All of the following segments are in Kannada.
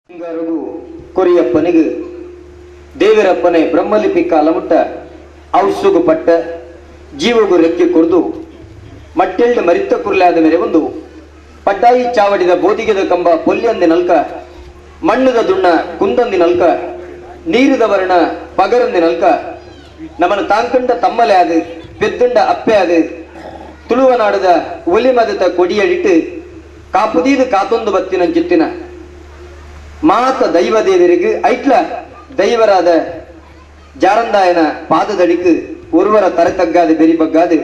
ಹಿಂಗಾರಗೂ ಕೊರಿಯಪ್ಪನಿಗೆ ದೇವರಪ್ಪನೆ ಬ್ರಹ್ಮಲಿಪಿ ಕಾಲಮುಟ್ಟ ಔಸುಗು ಪಟ್ಟ ಜೀವಗು ರೆಕ್ಕೆ ಕೊರ್ದು ಮಟ್ಟೆಳ್ಳ ಮರಿತ್ತ ಕುರ್ಲಾದ ಮೇರೆ ಒಂದು ಪಡ್ಡಾಯಿ ಚಾವಡಿದ ಬೋದಿಗೆದ ಕಂಬ ಪೊಲ್ಯಂದಿ ನಲ್ಕ ಮಣ್ಣದ ದುಣ್ಣ ಕುಂದಂದಿ ನಲ್ಕ ನೀರಿದ ವರ್ಣ ಪಗರಂದಿ ನಲ್ಕ ನಮ್ಮನ್ನು ತಾಂಕಂಡ ತಮ್ಮಲೆ ಅದು ಪೆದ್ದುಂಡ ಅಪ್ಪೆ ಅದು ತುಳುವನಾಡದ ಒಲಿಮದತ ಕೊಡಿಯಡಿಟ್ಟು ಕಾಪುದೀದು ಕಾತೊಂದು ಬತ್ತಿನ ಚಿತ್ತಿನ ಮಾತ ದೈವ ದೇವರಿಗೆ ಐಟ್ಲ ದೈವರಾದ ಜಾರಂದಾಯನ ಪಾದದಡಿக்கு ஒருவர ತರತಗ್ಗಾದೆ ಬೆರಿಬಗ್ಗಾದೆ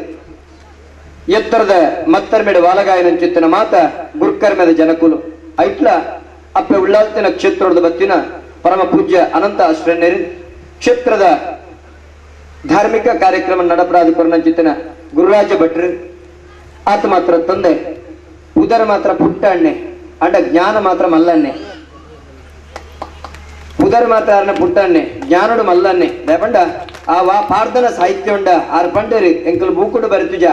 ಎತ್ತರದ ಮತ್ತರ್ಮೆಡ ವಾಲಗಾಯನ ಚಿತ್ತನ ಮಾತ ಗುರುಕರ್ಮೆದ ಜನಕುಲು ಐಟ್ಲ ಅಪ್ಪೆ ಉಳ್ಳಾಲ್ತಿನ ಕ್ಷೇತ್ರದ ಬತ್ತಿನ ಪರಮ ಪೂಜ್ಯ ಅನಂತ ಅಶ್ರಣ್ಯರು ಕ್ಷೇತ್ರದ ಧಾರ್ಮಿಕ ಕಾರ್ಯಕ್ರಮ ನಡಪರಾಧಿಕರಣ ಚಿತ್ತನ ಗುರುರಾಜ ಭಟ್ರು ಆತ ಮಾತ್ರ ತಂದೆ ಉದರ ಮಾತ್ರ ಪುಟ್ಟ ಅಣ್ಣೆ ಅಂಡ ಜ್ಞಾನ ಮಾತ್ರ ಮಲ್ಲಣ್ಣೆ ಉದರ್ ಮಾತಾರನ ಪುಟ್ಟಣ್ಣೆ ಜ್ಞಾನಡು ಮಲ್ಲಣ್ಣೆ ದಯಪಂಡ ಆ ಪಾರ್ಧನ ಸಾಹಿತ್ಯ ಉಂಡ ಆರು ಪಂಡರಿ ಎಂಕಲು ಬೂಕುಡು ಬರುತ್ತುಜ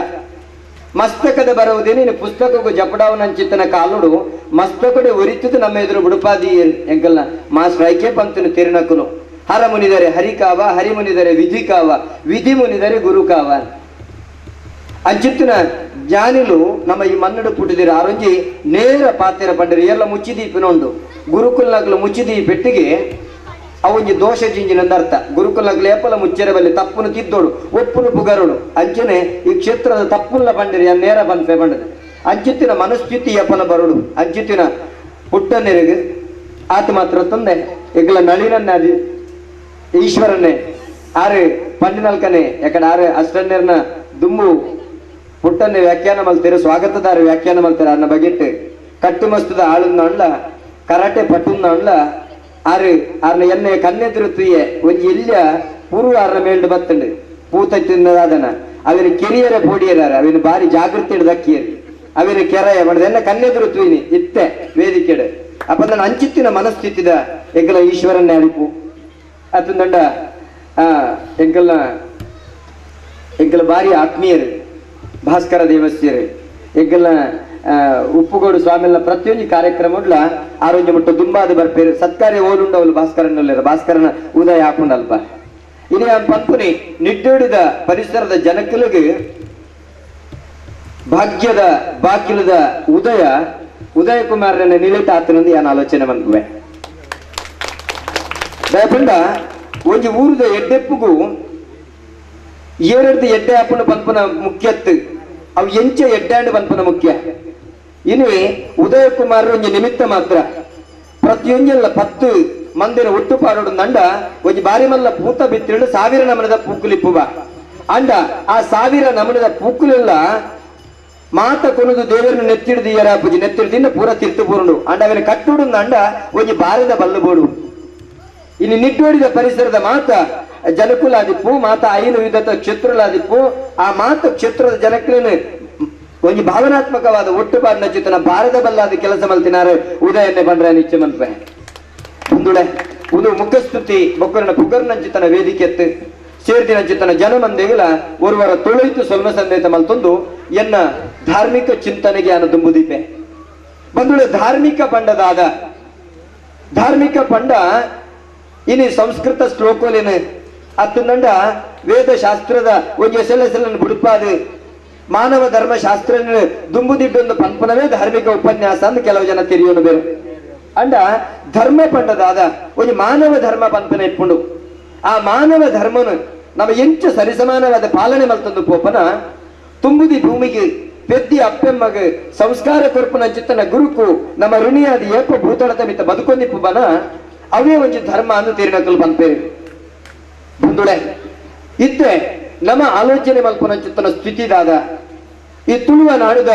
ಮಸ್ತಕದ ಬರುವುದೇ ನೀನು ಪುಸ್ತಕಕ್ಕೂ ಜಪಡಾವನ ಚಿತ್ತನ ಕಾಲುಡು ಮಸ್ತಕಡೆ ಒರಿತುದು ನಮ್ಮ ಎದುರು ಬುಡುಪಾದಿ ಎಂಕಲ್ನ ಮಾ ಸ್ಟ್ರೈಕೆ ಪಂತನು ತಿರುನಕುಲು ಹರ ಮುನಿದರೆ ಹರಿಕಾವ ಹರಿ ಮುನಿದರೆ ವಿಧಿಕಾವ ವಿಧಿ ಮುನಿದರೆ ಗುರುಕಾವ ಅಂಚಿತ್ತಿನ ಜ್ಞಾನಿಲು ನಮ್ಮ ಈ ಮನ್ನಡು ಪುಟ್ಟಿದಿರ ಆರೊಂಜಿ ನೇರ ಪಾತಿರ ಪಂಡರಿ ಎಲ್ಲ ಮುಚ್ಚಿದೀಪಿನೊಂದು ಗುರುಕುಲ್ನಕ್ಲು ಮುಚ್ಚಿದಿ ಪೆಟ್ಟಿಗೆ ಅವೊಂಜಿ ದೋಷ ಜಿಂಜಿನಂದ ಅರ್ಥ ಗುರುಕುಲ್ನಕ್ಲು ಏಪಲ ಮುಚ್ಚೆರೆ ಬಲ್ಲಿ ತಪ್ಪುನು ತಿದ್ದೋಡು ಒಪ್ಪುನು ಪುಗರುಡು ಅಂಚನೆ ಈ ಕ್ಷೇತ್ರದ ತಪ್ಪುಲ್ಲ ಪಂಡರಿ ನೇರ ಬಂದ್ಪೆ ಬಂಡದು ಅಂಚಿತ್ತಿನ ಮನಸ್ಥಿತಿ ಏಪಲ ಬರುಡು ಅಂಚಿತ್ತಿನ ಪುಟ್ಟನೆರೆಗೆ ಆತ ಮಾತ್ರ ತಂದೆ ಈಗಲ ನಳಿನನ್ನ ಈಶ್ವರನ್ನೇ ಆರು ಪಂಡಿನಲ್ಕನೆ ಯಾಕಡೆ ಆರು ಅಷ್ಟನ್ನೇರ್ನ ದುಮ್ಮು ಪುಟ್ಟನ್ನೇ ವ್ಯಾಖ್ಯಾನ ಮಲ್ತೀರು ಸ್ವಾಗತದಾರ ವ್ಯಾಖ್ಯಾನ ಮಲ್ತಾರೆ ಅನ್ನ ಬಗೆಟ್ಟು ಕಟ್ಟು ಮಸ್ತದ ಆಳುನ್ನ ಅಣ್ಣ ಕರಾಟೆ ಪಟ್ಟುನ್ನ ಅಣ್ಣ ಆರು ಆರ್ನ ಎಣ್ಣೆ ಕಣ್ಣೆದುರು ತುಯ್ಯೆ ಒಂಜಿ ಇಲ್ಯ ಪೂರ್ವ ಆರ್ನ ಮೇಲ್ಡು ಬತ್ತಂಡು ಪೂತ ತಿನ್ನದಾದನ ಅವಿನ ಕೆರಿಯರ ಪೋಡಿಯರಾರ ಅವಿನ ಬಾರಿ ಜಾಗೃತಿ ಹಿಡ್ದಕ್ಕಿಯರು ಅವಿನ ಕೆರೆಯ ಮಾಡಿದ ಎನ್ನ ಕಣ್ಣೆದುರು ತುಯ್ನಿ ಇತ್ತೆ ವೇದಿಕೆಡು ಅಪ್ಪ ನನ್ನ ಅಂಚಿತ್ತಿನ ಮನಸ್ಥಿತಿದ ಎಂಕಲ ಈಶ್ವರನ್ನೇ ಅಳಿಪು ಅತ್ತಂದಂಡ ಎಂಕಲ ಬಾರಿ ಆತ್ಮೀಯರು ಭಾಸ್ಕರ ದೇವಸ್ಯರು ಎಂಕಲ್ನ ಉಪ್ಪುಗೋಡು ಸ್ವಾಮಿನ ಪ್ರತಿಯೊಂದು ಕಾರ್ಯಕ್ರಮ ಆರೋಗ್ಯ ಮುಟ್ಟು ದುಂಬಾದ ಬರ್ಪೇರು ಸತ್ಕಾರ್ಯ ಓದುಂಡವಲು ಭಾಸ್ಕರನಲ್ಲಿರ ಭಾಸ್ಕರನ ಉದಯ ಹಾಕೊಂಡಲ್ಪ ಇನಿ ಪಂಪುನಿ ನಿಡ್ಡೂಡಿದ ಪರಿಸರದ ಜನಕಲಿಗೆ ಭಾಗ್ಯದ ಬಾಕಿಲದ ಉದಯ ಕುಮಾರನ ನಿಲಿತ ಆತನಂದು ಯಾನ ಆಲೋಚನೆ ಬಂದ್ವೆ ದಯಪಂಡ ಒಂಜಿ ಊರದ ಎಡ್ಡೆಪ್ಪುಗೂ ಏರಡ್ದು ಎಡ್ಡೆ ಆಪುನ ಪಂಪನ ಮುಖ್ಯತ್ತು ಅವು ಎಂಚ ಎಡ್ಡಾಂಡು ಪಂಪನ ಮುಖ್ಯ ಇನ್ನು ಉದಯ ಕುಮಾರ್ ಒಂಜಿ ನಿಮಿತ್ತ ಮಾತ್ರ ಪ್ರತಿಯೊಂಜಲ್ಲ 10 ಮಂದಿರ ಒಟ್ಟು ಪಾರೋಡು ನಂಡ ಒಂಜಿ ಬಾರಿ ಮಲ್ಲ ಪೂತ ಬಿತ್ತಿರಡು 1000 ನಮನದ ಪೂಕುಲಿಪ್ಪುವ ಅಂಡ ಆ 1000 ನಮನದ ಪೂಕುಲೆಲ್ಲ ಮಾತ ಕೊನುದು ದೇವರನ್ನು ನೆತ್ತಿಡಿದು ಏರಾಪುಜಿ ನೆತ್ತಿಡಿದಿಂದ ಪೂರ ತಿರ್ತು ಪೂರುಂಡು ಅಂಡ ಅವನ ಕಟ್ಟುಡು ಅಂಡ ಒಂಜಿ ಬಾರದ ಬಲ್ಲಬೋಡು ಇನ್ನು ನಿಟ್ಟೋಡಿದ ಪರಿಸರದ ಮಾತ ಜನಕುಲಾದಿಪ್ಪು ಮಾತ ಐನು ವಿಧತ ಕ್ಷೇತ್ರಲಾದಿಪ್ಪು ಆ ಮಾತ ಕ್ಷೇತ್ರದ ಜನಕಲೇನು ಒಂಜಿ ಭಾವನಾತ್ಮಕವಾದ ಒಟ್ಟುಪಾಡಿನ ಚಿತ್ತನ ಭಾರತ ಬಲ್ಲಾದ ಕೆಲಸ ಮಲ್ತಿನಾರು ಉದಯನ್ನೇ ಬಂದ್ರೆ ನಿಚ್ಚೆ ಮನ್ಪೆ ಮುಂದುಳೆ ಉದು ಮುಖಸ್ತುತಿ ಬೊಕ್ಕರನ ಪುಗರ್ನ ಚಿತ್ತನ ವೇದಿಕೆ ಎತ್ತು ಸೇರ್ದಿನ ಚಿತ್ತನ ಜನಮಂದಿಗಳ ಒರುವರ ತೊಳೆಯಿತು ಸೊಲ್ಮ ಸಂದೇತ ಮಲ್ತೊಂದು ಎನ್ನ ಧಾರ್ಮಿಕ ಚಿಂತನೆಗೆ ಅನ್ನು ತುಂಬುದೀಪೆ ಬಂದುಳೆ ಧಾರ್ಮಿಕ ಪಂಡ ಇನಿ ಸಂಸ್ಕೃತ ಶ್ಲೋಕೋಲೇನು ಅತ್ತುಂಡ ವೇದಶಾಸ್ತ್ರದ ಒಂದು ಎಸೆಲೆಸಲನ್ನು ಬುಡುಪಾದು ಮಾನವ ಧರ್ಮ ಶಾಸ್ತ್ರ ದುಂಬುದಿಡ್ಡೊಂದು ಪಂಪನವೇ ಧಾರ್ಮಿಕ ಉಪನ್ಯಾಸ ಅಂತ ಕೆಲವು ಜನ ತಿರಿಯೋನು ಬೇರೆ ಅಂಡ ಧರ್ಮ ಪಂಡದಾದ ಒಂದು ಮಾನವ ಧರ್ಮ ಪಂಪನ ಇಟ್ಕೊಂಡು ಆ ಮಾನವ ಧರ್ಮನು ನಮ್ಮ ಎಂಚ ಸರಿಸಮಾನವಾದ ಪಾಲನೆ ಮಲ್ತೊಂದು ಪೋಪನ ತುಂಬುದಿ ಭೂಮಿಗೆ ಪೆದ್ದಿ ಅಪ್ಪೆಮ್ಮಗ ಸಂಸ್ಕಾರ ಕೊರ್ಪನ ಚಿತ್ತನ ಗುರುಕು ನಮ್ಮ ಋಣಿಯಾದ ಏಪ ಭೂತಳತ ಮಿತ್ತ ಬದುಕೊಂದಿಪ್ಪು ಬನ ಅವೇ ಒಂಜಿ ಧರ್ಮ ಅಂದು ತೀರ್ನಕಲ್ ಬಂದ್ಪೇರು ಬಂದುಳೆ ಇತ್ತೆ ನಮ್ಮ ಆಲೋಚನೆ ಮಲ್ಪನ ಚಿತ್ತನ ಸ್ಥಿತಿದಾದ ಈ ತುಳುವ ನಾಡುದ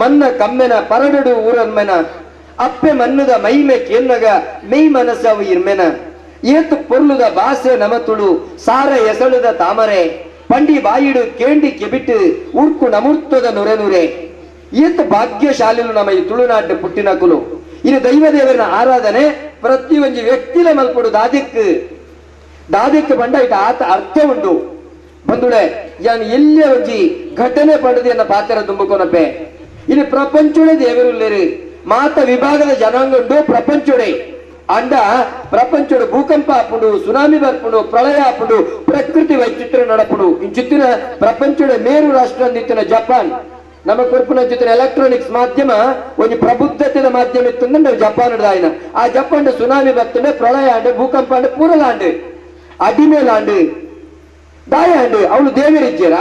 ಮನ್ನ ಕಮ್ಮೆನ ಪರಡಡು ಊರನ್ಮೆನ ಅಪ್ಪೆ ಮನ್ನುದ ಮೈಮೆ ಕೇನ್ನಗ ಮೈ ಮನಸ್ಸವು ಇರ್ಮೆನ ಏತು ಪೊರ್ಲುದ ಭಾಷೆ ನಮ ತುಳು ಸಾರ ಎಸಳುದ ತಾಮರೆ ಪಂಡಿ ಬಾಯಿಡು ಕೇಂಡಿ ಕೆಬಿಟ್ಟು ಉರ್ಕು ನಮೂರ್ತದ ನುರೆ ಏತು ಭಾಗ್ಯಶಾಲಿಲು ನಮ್ಮ ಈ ತುಳುನಾಡು ಪುಟ್ಟಿನಕುಲು ಇದು ದೈವದೇವರನ ಆರಾಧನೆ ಪ್ರತಿಯೊಂದು ವ್ಯಕ್ತಿಲ ಮಲ್ಪಡು ದಾದಿಕ್ ಬಂಡ ಇಟ ಆತ ಅರ್ಥ ಉಂಡು ಬಂದುಳೆ ಯಾನ್ ಎಲ್ಲೇ ಒಂಜಿ ಘಟನೆ ಪಡೆದು ಎನ್ನ ಪಾತ್ರ ತುಂಬುಕೊನಪೆ ಇಲ್ಲಿ ಪ್ರಪಂಚುಡೆ ದೇವರುಲ್ಲೇರಿ ಮಾತ ವಿಭಾಗದ ಜನಾಂಗ ಉಂಡು ಪ್ರಪಂಚುಡೆ ಅಂಡ ಪ್ರಪಂಚದ ಭೂಕಂಪ ಆಪುಂಡು ಸುನಾಮಿ ಬರ್ಪುಂಡು ಪ್ರಳಯ ಆಪುಂಡು ಪ್ರಕೃತಿ ವೈಚಿತ್ರ ನಡಪುಂಡು ಇಂಚಿತ್ತಿನ ಪ್ರಪಂಚದ ಮೇರು ರಾಷ್ಟ್ರ ಅಂದಿತ್ತಿನ ಜಪಾನ್ ನಮ್ಮ ಕೊರ್ಪುನ ಜೊತೆ ಎಲೆಕ್ಟ್ರಾನಿಕ್ಸ್ ಮಾಧ್ಯಮ ಒಂದು ಪ್ರಬುದ್ಧತೆಯ ಮಾಧ್ಯಮ ಇತ್ತು ಜಪಾನ್ ಆಯ್ನ ಆ ಜಪಾನ್ ಸುನಾಮಿ ಬರ್ತಂಡೆ ಪ್ರಳಯ ಆಂಡೆ ಭೂಕಂಪ ಆಂಡೆ ಪೂರಲಾಂಡೆ ಅಡಿಮೇಲಾಂಡೆ ದಾಯ ಆಂಡೆ ಅವಳು ದೇವರಿಜ್ಜರ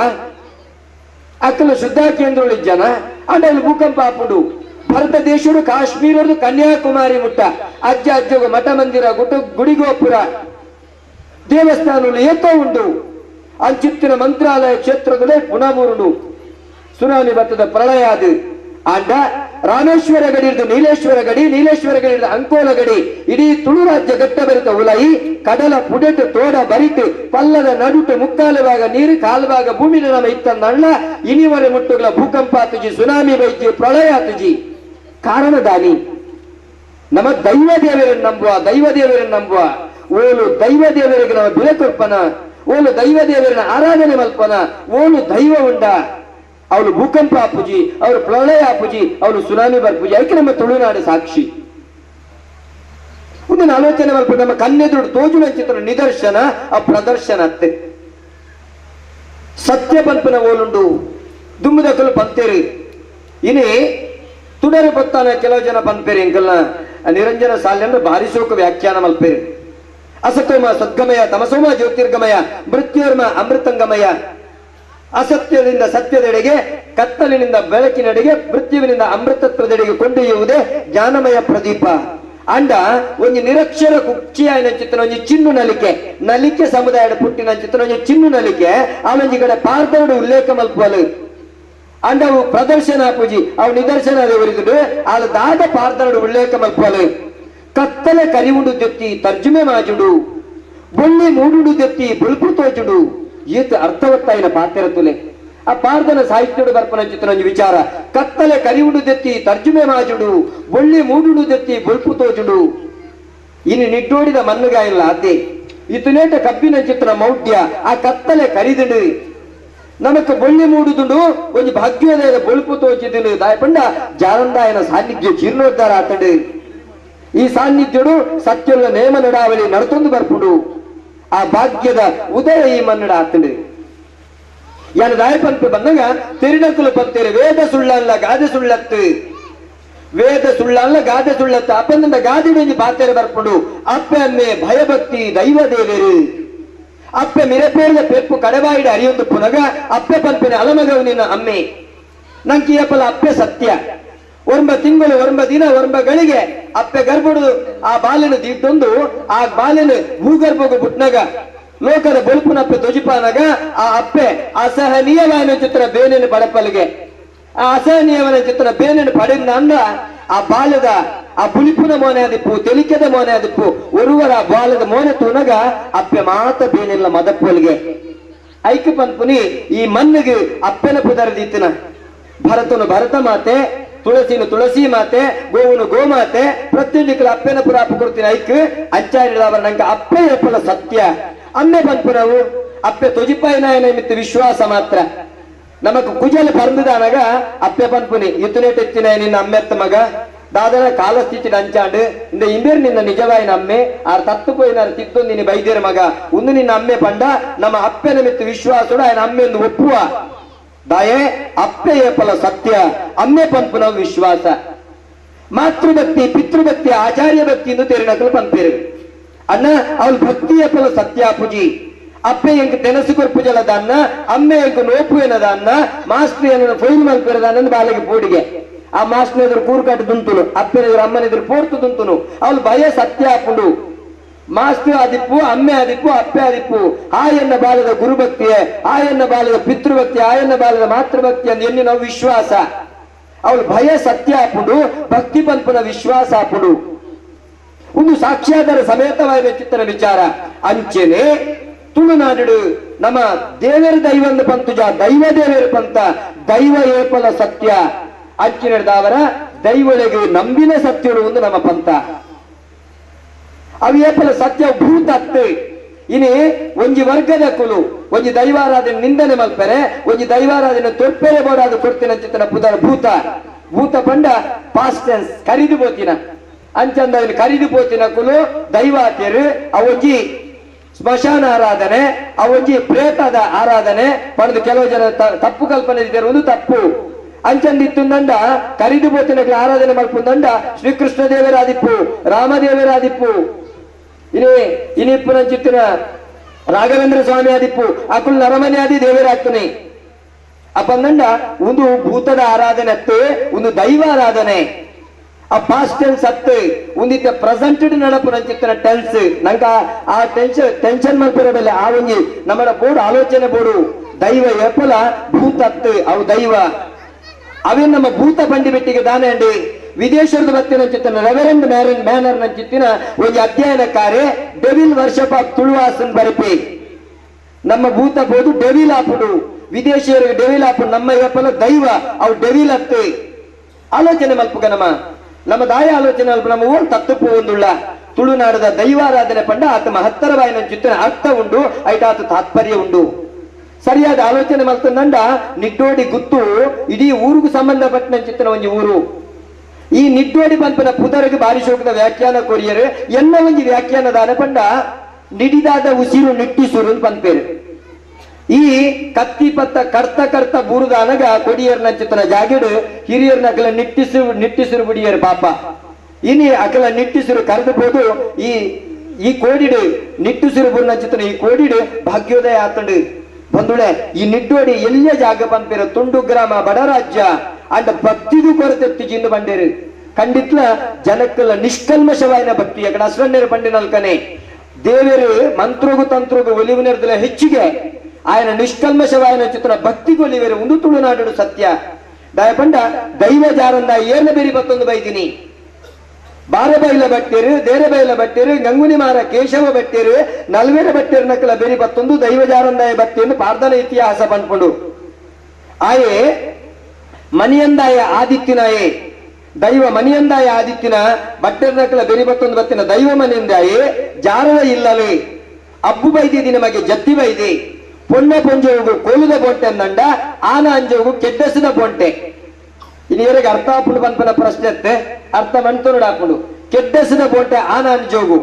ಅಕ್ಕಲು ಶುದ್ಧ ಕೇಂದ್ರಗಳು ಇಜ್ಜನ ಅಂಡ ಅವಳು ಭೂಕಂಪ ಆಪುಂಡು ಭಾರತ ದೇಶಡು ಕಾಶ್ಮೀರದು ಕನ್ಯಾಕುಮಾರಿ ಮುಟ್ಟ ಅಜ್ಜ ಅಜ್ಜಗ ಮಠ ಮಂದಿರ ಗುಡಿಗೋಪುರ ದೇವಸ್ಥಾನಗಳು ಏತೋ ಉಂಟು ಅಂಚಿತ್ತಿನ ಮಂತ್ರಾಲಯ ಕ್ಷೇತ್ರಗಳೇ ಪುನಮೂರುಡು ಸುನಾಮಿ ಬರ್ತದ ಪ್ರಳಯ ಅದು ಆಂಡ ರಾಮೇಶ್ವರ ಗಡಿ ಇರ್ದು ನೀಲೇಶ್ವರ ಗಡಿ ನೀಲೇಶ್ವರ ಗಡಿ ಇರ್ದು ಅಂಕೋಲ ಗಡಿ ಇಡೀ ತುಳು ರಾಜ್ಯ ಗಟ್ಟ ಬರಿತ ಉಲೈ ಕಡಲ ಪುಡೆಟು ತೋಡ ಬರಿತು ಪಲ್ಲದ ನಡುಟು ಮುಕ್ಕಾಲುವಾಗ ನೀರು ಕಾಲುವಾಗ ಭೂಮಿ ನಮ್ಮ ಇತ್ತಂದಣ್ಣ ಇನಿವರೆ ಮುಟ್ಟುಗಳ ಭೂಕಂಪ ತುಜಿ ಸುನಾಮಿ ಬೈಜಿ ಪ್ರಳಯ ತುಜಿ ಕಾರಣ ದಾನಿ ನಮ್ಮ ದೈವ ದೇವರನ್ನು ನಂಬುವ ಓಲು ದೈವ ದೇವರಿಗೆ ನಾವು ಬೆಲೆ ಕೊರ್ಪನ ಓಲು ದೈವ ದೇವರನ್ನ ಆರಾಧನೆ ಮಲ್ಪನ ಓಲು ದೈವ ಉಂಡ ಅವಳು ಭೂಕಂಪ ಆಪುಜಿ ಅವರು ಪ್ರಳಯ ಆಪುಜಿ ಅವಳು ಸುನಾಮಿ ಬರ್ಪುಜಿ ಅದಕ್ಕೆ ನಮ್ಮ ತುಳುನಾಡು ಸಾಕ್ಷಿ ಮುಂದಿನ ಆಲೋಚನೆ ಮಲ್ಪ ನಮ್ಮ ಕಣ್ಣೆದುರು ತೋಜುನ ಚಿತ್ರ ನಿದರ್ಶನ ಆ ಪ್ರದರ್ಶನ ಅತ್ತೆ ಸತ್ಯ ಪಂಪನ ಓಲುಂಡು ದುಮ್ಮದಕ್ಕಲು ಪಂತೇರಿ ಇನಿ ತುಡರು ಗೊತ್ತಾನ ಕೆಲವು ಜನ ಪಂಪೇರಿ ಎಂಕಲ್ನ ನಿರಂಜನ ಸಾಲಿ ಅಂದ್ರೆ ಭಾರಿ ಶೋಕ ವ್ಯಾಖ್ಯಾನ ಮಲ್ಪೇರಿ ಅಸತೋಮ ಸದ್ಗಮಯ ತಮಸೋಮ ಜ್ಯೋತಿರ್ಗಮಯ ಮೃತ್ಯೋರ್ಮ ಅಮೃತಂಗಮಯ ಅಸತ್ಯದಿಂದ ಸತ್ಯದೆಡೆಗೆ ಕತ್ತಲಿನಿಂದ ಬೆಳಕಿನೆಡೆಗೆ ಮೃತ್ಯುವಿನಿಂದ ಅಮೃತತ್ವದೆಡೆಗೆ ಕೊಂಡೊಯ್ಯುವುದೇ ಜ್ಞಾನಮಯ ಪ್ರದೀಪ ಅಂಡ ಒಂದು ನಿರಕ್ಷರ ಕುಕ್ಷಿಯಾಯಿನ ಚಿತ್ರ ಒಂದು ಚಿನ್ನು ನಲಿಕೆ ಸಮುದಾಯದ ಪುಟ್ಟಿನ ಚಿತ್ರ ಒಂದು ಚಿನ್ನು ನಲಿಕೆ ಅವನೊಂಜಿ ಕಡೆ ಪಾರ್ದವಡು ಉಲ್ಲೇಖ ಮಲ್ಪಲು ಅಂಡ ಅವು ಪ್ರದರ್ಶನ ಪೂಜಿ ಅವು ನಿದರ್ಶನ ಒರಿದುಡು ಆಳು ದಾದ ಪಾರ್ದವಡು ಉಲ್ಲೇಖ ಮಲ್ಪಲು ಕತ್ತಲೆ ಕರಿವುಡು ದೆತ್ತಿ ತರ್ಜುಮೆ ಮಾಜುಡು ಬೊಳ್ಳಿ ಮೂಡುಡು ದೆತ್ತಿ ಬುಲ್ಪು ತೋಜುಡು ಈತ ಅರ್ಥವತ್ತಾಯಿನ ಪಾತ್ರ ತುಲೆ ಆ ಪಾರ್ದನ ಸಾಹಿತ್ಯಡು ಬರ್ಪನ ಚಿತ್ರ ಒಂದು ವಿಚಾರ ಕತ್ತಲೆ ಕರಿವುಡು ದೆತ್ತಿ ತರ್ಜುಮೆ ಮಾಜುಡು ಬೊಳ್ಳಿ ಮೂಡುಡು ದೆತ್ತಿ ಬುಲ್ಪು ತೋಜುಡು ಇನ್ನು ನಿಡ್ಡೋಡಿದ ಮಣ್ಣುಗಾಯಿಲ್ಲ ಅದೇ ಇತನೇಟ ಕಬ್ಬಿನ ಚಿತ್ರ ಮೌಢ್ಯ ಆ ಕತ್ತಲೆ ಕರಿದುಡು ನಮಕ್ ಬೊಳ್ಳಿ ಮೂಡುದುಂಡು ಒಂದು ಭಾಗ್ಯೋದಯದ ಬೊಳುಪು ತೋಚಿದುಂಡು ದಾಯಪಂಡ ಜಾರಂದಾಯನ ಸಾನ್ನಿಧ್ಯ ಜೀರ್ಣೋದ್ಧಾರ ಆತಡು ಈ ಸಾನ್ನಿಧ್ಯಡು ಸತ್ಯುಲ್ಲ ನೇಮ ನಡಾವಳಿ ನಡತೊಂದು ಬರ್ಪುಡು ಆ ಭಾಗ್ಯದ ಉದಯ ಈ ಮನ್ನಡ ಆತಡು ಯಾನ ದಾಯಪಂಪ ಬಂದಾಗ ತಿರುನಕಲು ಪಂತೇರಿ ವೇದ ಸುಳ್ಳಲ್ಲ ಗಾದೆ ಸುಳ್ಳತ್ತು ವೇದ ಸುಳ್ಳಲ್ಲ ಗಾದೆ ಸುಳ್ಳತ್ತು ಅಪ್ಪಂದ ಗಾದಿಡಿ ಪಾತೇರಿ ಬರ್ಪುಡು ಅಪ್ಪೆ ಅಮ್ಮೆ ಭಯಭಕ್ತಿ ದೈವ ದೇವರು ಅಪ್ಪೆ ಮಿರಪೇರಿದ ಪೆಪ್ಪು ಕಡವಾಯಿಡ ಅರಿಯೊಂದು ಪುನಗ ಅಪ್ಪೆ ಪಂಪಿನ ಅಲಮಗವು ನಿನ್ನ ಅಮ್ಮೆ ನಂಗೆ ಅಪ್ಪಲ ಅಪ್ಪೆ ಸತ್ಯ ಒರ್ಂಬ ತಿಂಗಳು ಒರ್ಂಬ ದಿನ ಒರ್ಂಬ ಗಳಿಗೆ ಅಪ್ಪೆ ಗರ್ಭಡು ಆ ಬಾಲಿನ ದಿಟ್ಟೊಂದು ಆ ಬಾಲಿನ ಭೂಗರ್ಭಗ ಬುಟ್ನಾಗ ಲೋಕದ ಬೊಲ್ಪುನಪ್ಪೆ ಧ್ವಜಿಪಾನಾಗ ಆ ಅಪ್ಪೆ ಅಸಹನೀಯವಾದ ಚಿತ್ರ ಬೇನೆನ ಪಡಪಲಿಗೆ ಆ ಅಸಹನೀಯವಾದ ಚಿತ್ರ ಬೇನೆನ ಪಡೆದ ಅಂದ ಆ ಬಾಲ್ಯದ ಆ ಬುಲಿಪುನ ಮೋನೆ ಆದಿಪ್ಪು ತೆಲಿಕೆದ ಮೋನೆ ಆದಿಪ್ಪು ಒರುವರ ಬಾಲದ ಮೋನೆ ತುನಗ ಅಪ್ಪೆ ಮಾತ ಬೇನೆಲ್ಲ ಮದಪ್ಪೊಲಿಗೆ ಐಕ ಪಂಪುನಿ ಈ ಮಣ್ಣಿಗೆ ಅಪ್ಪೆನ ಪುದರದಿತ್ತಿನ ಭರತನು ಭರತ ಮಾತೆ ತುಳಸಿನು ತುಳಸಿ ಮಾತೆ ಗೋವುನು ಗೋಮಾತೆ ಪ್ರತಿಯೊಂದು ಅಪ್ಪೆನ ಪುರಾಪ ಕೊಡ್ತೀನಿ ಐಕ್ ಅಂಚಾರಿಡವರ ನಂಗೆ ಅಪ್ಪೆ ಎಪ್ಪಲ ಸತ್ಯ ಅಮ್ಮೆ ಪಂಪು ನಾವು ಅಪ್ಪೆ ತೊಜಿಪಾಯಿನಾಯನ ಮಿತ್ತ ವಿಶ್ವಾಸ ಮಾತ್ರ ನಮಕ್ ಕುಜಲ ಪರಂದಾನಾಗ ಅಪ್ಪೆ ಪಂಪುನಿ ಇತ್ತುನೇಟ ಎತ್ತಿನ ನಿನ್ನ ಅಮ್ಮೆತ್ತ ಮಗ ದಾದನ ಕಾಲಸ್ಥಿತಿನ ಅಂಚಾಂಡು ಇಂದ ಇಂದೇರು ನಿನ್ನ ನಿಜವಾಯಿನ ಅಮ್ಮೆ ಆ ತತ್ತು ಪೋಯಿನ ತಿತ್ತೊಂದು ನಿನ್ನ ಬೈದೇರ ಮಗ ಒಂದು ನಿನ್ನ ಅಮ್ಮೆ ಪಂಡ ನಮ್ಮ ಅಪ್ಪೆನ ಮಿತ್ತ ವಿಶ್ವಾಸಡು ఆయన ಅಮ್ಮೆ ಎಂದು ಒಪ್ಪುವ ದಾಯೆ ಅಪ್ಪೆ ಏಪಲ ಸತ್ಯ ಅಮ್ಮೆ ಪಂಪು ನಾವು ವಿಶ್ವಾಸ ಮಾತೃಭಕ್ತಿ ಪಿತೃಭಕ್ತಿ ಆಚಾರ್ಯ ಭಕ್ತಿ ಎಂದು ತೆರಿನಕಲು ಪಂಪೇರು ಅಣ್ಣ ಅವಳು ಭಕ್ತಿ ಏಪಲ ಸತ್ಯ ಪೂಜಿ ಅಪ್ಪೆ ಎಂಕ್ ತೆನಸು ಕೊರ್ಪುಜಲ ದಾನ್ನ ಅಮ್ಮೆ ಎಂಕ್ ನೋಪು ಏನದಾನ್ನ ಮಾಸ್ಟ್ರಿ ಏನನ್ನು ಫೈಲ್ ಮಲ್ಪಿರದಾನ ಬಾಲಿಗೆ ಪೋಡಿಗೆ ಆ ಮಾಸ್ಟರ್ ಎದುರು ಕೂರ್ಕಾಟು ದುಂತುನು ಅಪ್ಪನೆದುರು ಅಮ್ಮನ ಎದುರು ಪೋರ್ತು ದುಂತುನು ಅವಳು ಭಯ ಸತ್ಯ ಹಾಕೊಂಡು ಮಾಸ್ಟರ್ ಆದಿಪ್ಪು ಅಮ್ಮೆ ಆದಿಪ್ಪು ಅಪ್ಪೆ ಆದಿಪ್ಪು ಆಯನ್ನ ಬಾಲದ ಗುರುಭಕ್ತಿಯೇ ಆಯನ್ನ ಬಾಲದ ಪಿತೃಭಕ್ತಿ ಆಯನ್ನ ಬಾಲದ ಮಾತೃಭಕ್ತಿ ಅಂತ ಎಲ್ಲಿ ನಾವು ವಿಶ್ವಾಸ ಅವಳು ಭಯ ಸತ್ಯ ಹಾಕೊಂಡು ಭಕ್ತಿ ಪಂಪನ ವಿಶ್ವಾಸ ಹಾಕೊಂಡು ಒಂದು ಸಾಕ್ಷ್ಯಾಧಾರ ಸಮೇತವಾದ ಚಿತ್ತನ ವಿಚಾರ ಅಂಚೆನೆ ತುಳುನಾಡು ನಮ್ಮ ದೇವರ ದೈವಂದು ಪಂತುಜ ದೈವ ದೇವರ ಪಂತ ದೈವ ಏಪಲ ಸತ್ಯ ಅಂಚಿನವರ ದೈವಳಿಗೆ ನಂಬಿನ ಸತ್ಯಗಳು ಒಂದು ನಮ್ಮ ಪಂಥ ಅವು ಏಪಲ ಸತ್ಯ ಭೂತ ಅತ್ತೆ ಇನಿ ಒಂಜಿ ವರ್ಗದ ಕುಲು ಒಂಜಿ ದೈವಾರಾಧನೆ ನಿಂದನೆ ಮಲ್ಪರೆ ಒಂಜಿ ದೈವಾರಾಧನೆ ತೊಪ್ಪೆರೆ ಬೋಡಾದ ಕೊಡ್ತೀನಿ ಅಂಚಿತನ ಪುದರ ಭೂತ ಭೂತ ಪಂಡ ಪಾಸ್ಟ್ ಟೆನ್ಸ್ ಕರಿದು ಬೋತಿನ ಅಂಚಂದ ಇಲ್ಲಿ ಕರಿದು ಪೋತಿನಕುಲು ದೈವಾತಿಯರು ಅವೊಂಜಿ ಸ್ಮಶಾನ ಆರಾಧನೆ ಅವೊಂಜಿ ಪ್ರೇತದ ಆರಾಧನೆ ಪಡೆದು ಕೆಲವು ಜನ ತಪ್ಪು ಕಲ್ಪನೆ ಇದ್ದಾರೆ. ಒಂದು ತಪ್ಪು ಅಂಚಂದಿತ್ತು ನಂಡ ಕರಿದು ಪೋತಿನಕ್ಲ ಆರಾಧನೆ ಮಲ್ಪುಂದಂಡ ಶ್ರೀಕೃಷ್ಣ ದೇವರಾದಿಪ್ಪು ರಾಮದೇವರಾದಿಪ್ಪು ಇನಿಪ್ಪು ನಂಚಿತ್ತಿನ ರಾಘವೇಂದ್ರ ಸ್ವಾಮಿ ಆದಿಪ್ಪು ಅಕುಲ್ ನರಮನೆ ಆದಿ ದೇವರಾಗ್ತಾನೆ ಅಪ್ಪಂದಂಡ ಒಂದು ಭೂತದ ಆರಾಧನೆ ಅತ್ತು ಒಂದು ದೈವ ಆರಾಧನೆ ಆ ಪಾಸ್ಟ್ ಟೆನ್ಸ್ ಅತ್ತು ಒಂದಿತ್ತ ಪ್ರೆಸೆಂಟೆಡ್ ನಡಪು ನಂಚಿತ್ತಿನ ಟೆನ್ಸ್ ನಂಗ ಆ ಟೆನ್ಷನ್ ಮಲ್ಪಿರಬಲ್ಲ ಆ ಒಂಜಿ ನಮ್ಮ ಬೋರ್ಡ್ ಆಲೋಚನೆ ಬೋರ್ಡು ದೈವ ಎಪ್ಪಲ ಭೂತ ಅತ್ತು ಅವು ದೈವ ಅವೇ ನಮ್ಮ ಭೂತ ಬಂಡಿ ಬೆಟ್ಟಿಗೆ ದಾನ ಅಂಡಿ ವಿದೇಶದ ಬತ್ತಿನ ಚಿತ್ತಿನ ರೆವರೆಂಡ್ ಮ್ಯಾನರ್ ನಂಚಿತ್ತಿನ ಒಂದು ಅಧ್ಯಯನ ಕಾರ್ಯ ಡೆವಿಲ್ ವರ್ಷಪ್ ಆಫ್ ತುಳುವಾಸನ್ ಬರಿಪಿ ನಮ್ಮ ಭೂತ ಬೋದು ಡೆವಿಲ್ ಆಪುಡು ವಿದೇಶಿಯರಿಗೆ ಡೆವಿಲ್ ಆಪುಡು ನಮ್ಮ ಎಪ್ಪಲ ದೈವ ಅವು ಡೆವಿಲ್ ಅತ್ತು ಆಲೋಚನೆ ಮಲ್ಪುಗ ನಮ್ಮ ದಾಯ ಆಲೋಚನೆ ಮಲ್ಪ ನಮ್ಮ ಓಲ್ ತತ್ತಪ್ಪು ಒಂದುಳ್ಳ ತುಳುನಾಡದ ದೈವಾರಾಧನೆ ಪಂಡ ಆತ ಮಹತ್ತರವಾಯಿನ ಚಿತ್ತಿನ ಅರ್ಥ ಉಂಡು ಐಟ ಆತ ತಾತ್ಪರ್ಯ ಉಂಡು ಸರಿಯಾದ ಆಲೋಚನೆ ಮಲ್ತಂದಂಡ ನಿಡ್ಡೋಡಿ ಗುತ್ತು ಇಡೀ ಊರಿಗೂ ಸಂಬಂಧಪಟ್ಟ ಚಿತ್ತಿನ ಒಂಜಿ ಊರು ಈ ನಿಡ್ಡೋಡಿ ಪಂಪನ ಪುದರಿಗೆ ಬಾರಿ ಶೋಕದ ವ್ಯಾಖ್ಯಾನ ಕೊರಿಯರು ಎನ್ನ ಒಂಜಿ ವ್ಯಾಖ್ಯಾನದ ಅನಪಂಡ ನಿಡಿದಾದ ಉಸಿರು ನಿಟ್ಟಿಸುರು ಪಂಪೇರು ಈ ಕತ್ತಿ ಪತ್ತ ಕರ್ತ ಬೂರುದ ಅನಗ ಕೊಡಿಯರ್ ನಂಚಿತ್ತನ ಜಾಗಿಡು ಹಿರಿಯರ್ನ ಅಕಲ ನಿಟ್ಟಿಸಿರು ಬಿಡಿಯರು ಪಾಪ ಇನಿ ಅಕಲ ನಿಟ್ಟಿಸಿರು ಕರೆದುಬೋದು ಈ ಕೋಡಿಡು ನಿಟ್ಟಿಸಿರು ಬೂರು ನಂಚಿತ್ತನ ಈ ಕೋಡಿಡು ಭಾಗ್ಯೋದಯ ಆತಂಡು ಬಂದುಳೆ ಈ ನಿಡ್ಡೋಡಿ ಎಲ್ಲ ಜಾಗ ಪಂಪೇರು ತುಂಡು ಗ್ರಾಮ ಬಡರಾಜ್ಯ ಅಂಡ ಭಕ್ತಿದು ಕೊರತೆ ಜಿಂದು ಬಂಡೇರು ಖಂಡಿತ್ಲ ಜನಕ್ಕಲ್ಲ ನಿಷ್ಕಲ್ಮಶವಾಯಿನ ಭಕ್ತಿ ಅಕಡೆ ಅಸ್ವನ್ಯರು ಬಂಡಿನಲ್ಕನೆ ದೇವರು ಮಂತ್ರೋಗು ತಂತ್ರೋಗು ಒಲಿವಿನರ್ದಲ್ಲ ಹೆಚ್ಚಿಗೆ ఆయన నిష్కల్మషవాయన చిత్ర భక్తి కొలివేరు ಒಂದು ತುಳುನಾಡು ಸತ್ಯ ದಯಪಂಡ ದೈವ ಜಾರಂದ ಏರ್ನ ಬೇರಿ ಬತ್ತೊಂದು ಬೈದಿನಿ ಬಾರಬೈಲ ಬಟ್ಟೇರು ದೇರಬೈಲ ಬಟ್ಟೇರು ಗಂಗುನಿ ಮಾರ ಕೇಶವ ಬಟ್ಟೇರು ನಲ್ವೇರ ಬಟ್ಟೇರು ನಕ್ಕಲ ಬೇರಿ ಬತ್ತೊಂದು ದೈವ ಜಾರಂದಾಯ ಬಟ್ಟೆಯನ್ನು ಪಾರ್ದನ ಇತಿಹಾಸ ಪಂಡ್ಕೊಂಡು ಆಯೇ ಮನಿಯಂದಾಯ ಆದಿತ್ಯನಾಯೇ ದೈವ ಮನಿಯಂದಾಯ ಆದಿತ್ಯನ ಬಟ್ಟೆರ್ ನಕ್ಕಲ ಬೇರಿ ಬತ್ತೊಂದು ಬತ್ತಿನ ದೈವ ಮನಿಯಂದಾಯೇ ಜಾರದ ಇಲ್ಲವೇ ಅಬ್ಬು ಬೈದಿದಿ ನಮಗೆ ಜತ್ತಿ ಬೈದಿ ಪೊಣ್ಣ ಪೊಂಜೋಗು ಕೋಲುದ ಬೊಂಟೆ ಅಂದಂಡ ಆನ ಅಂಜೋಗು ಕೆಡ್ಡಸಿದ ಬೊಂಟೆ ಇನ್ನಿವರೆಗೆ ಅರ್ಥ ಹಾಪುಡು ಪನ್ಪನ ಪ್ರಶ್ನೆ ಅತ್ತೆ ಅರ್ಥ ಮಂತೋಡು ಹಾಪುಡು ಕೆಡ್ಡಸಿದ ಬೊಂಟೆ ಆನ ಅಂಜೋಗು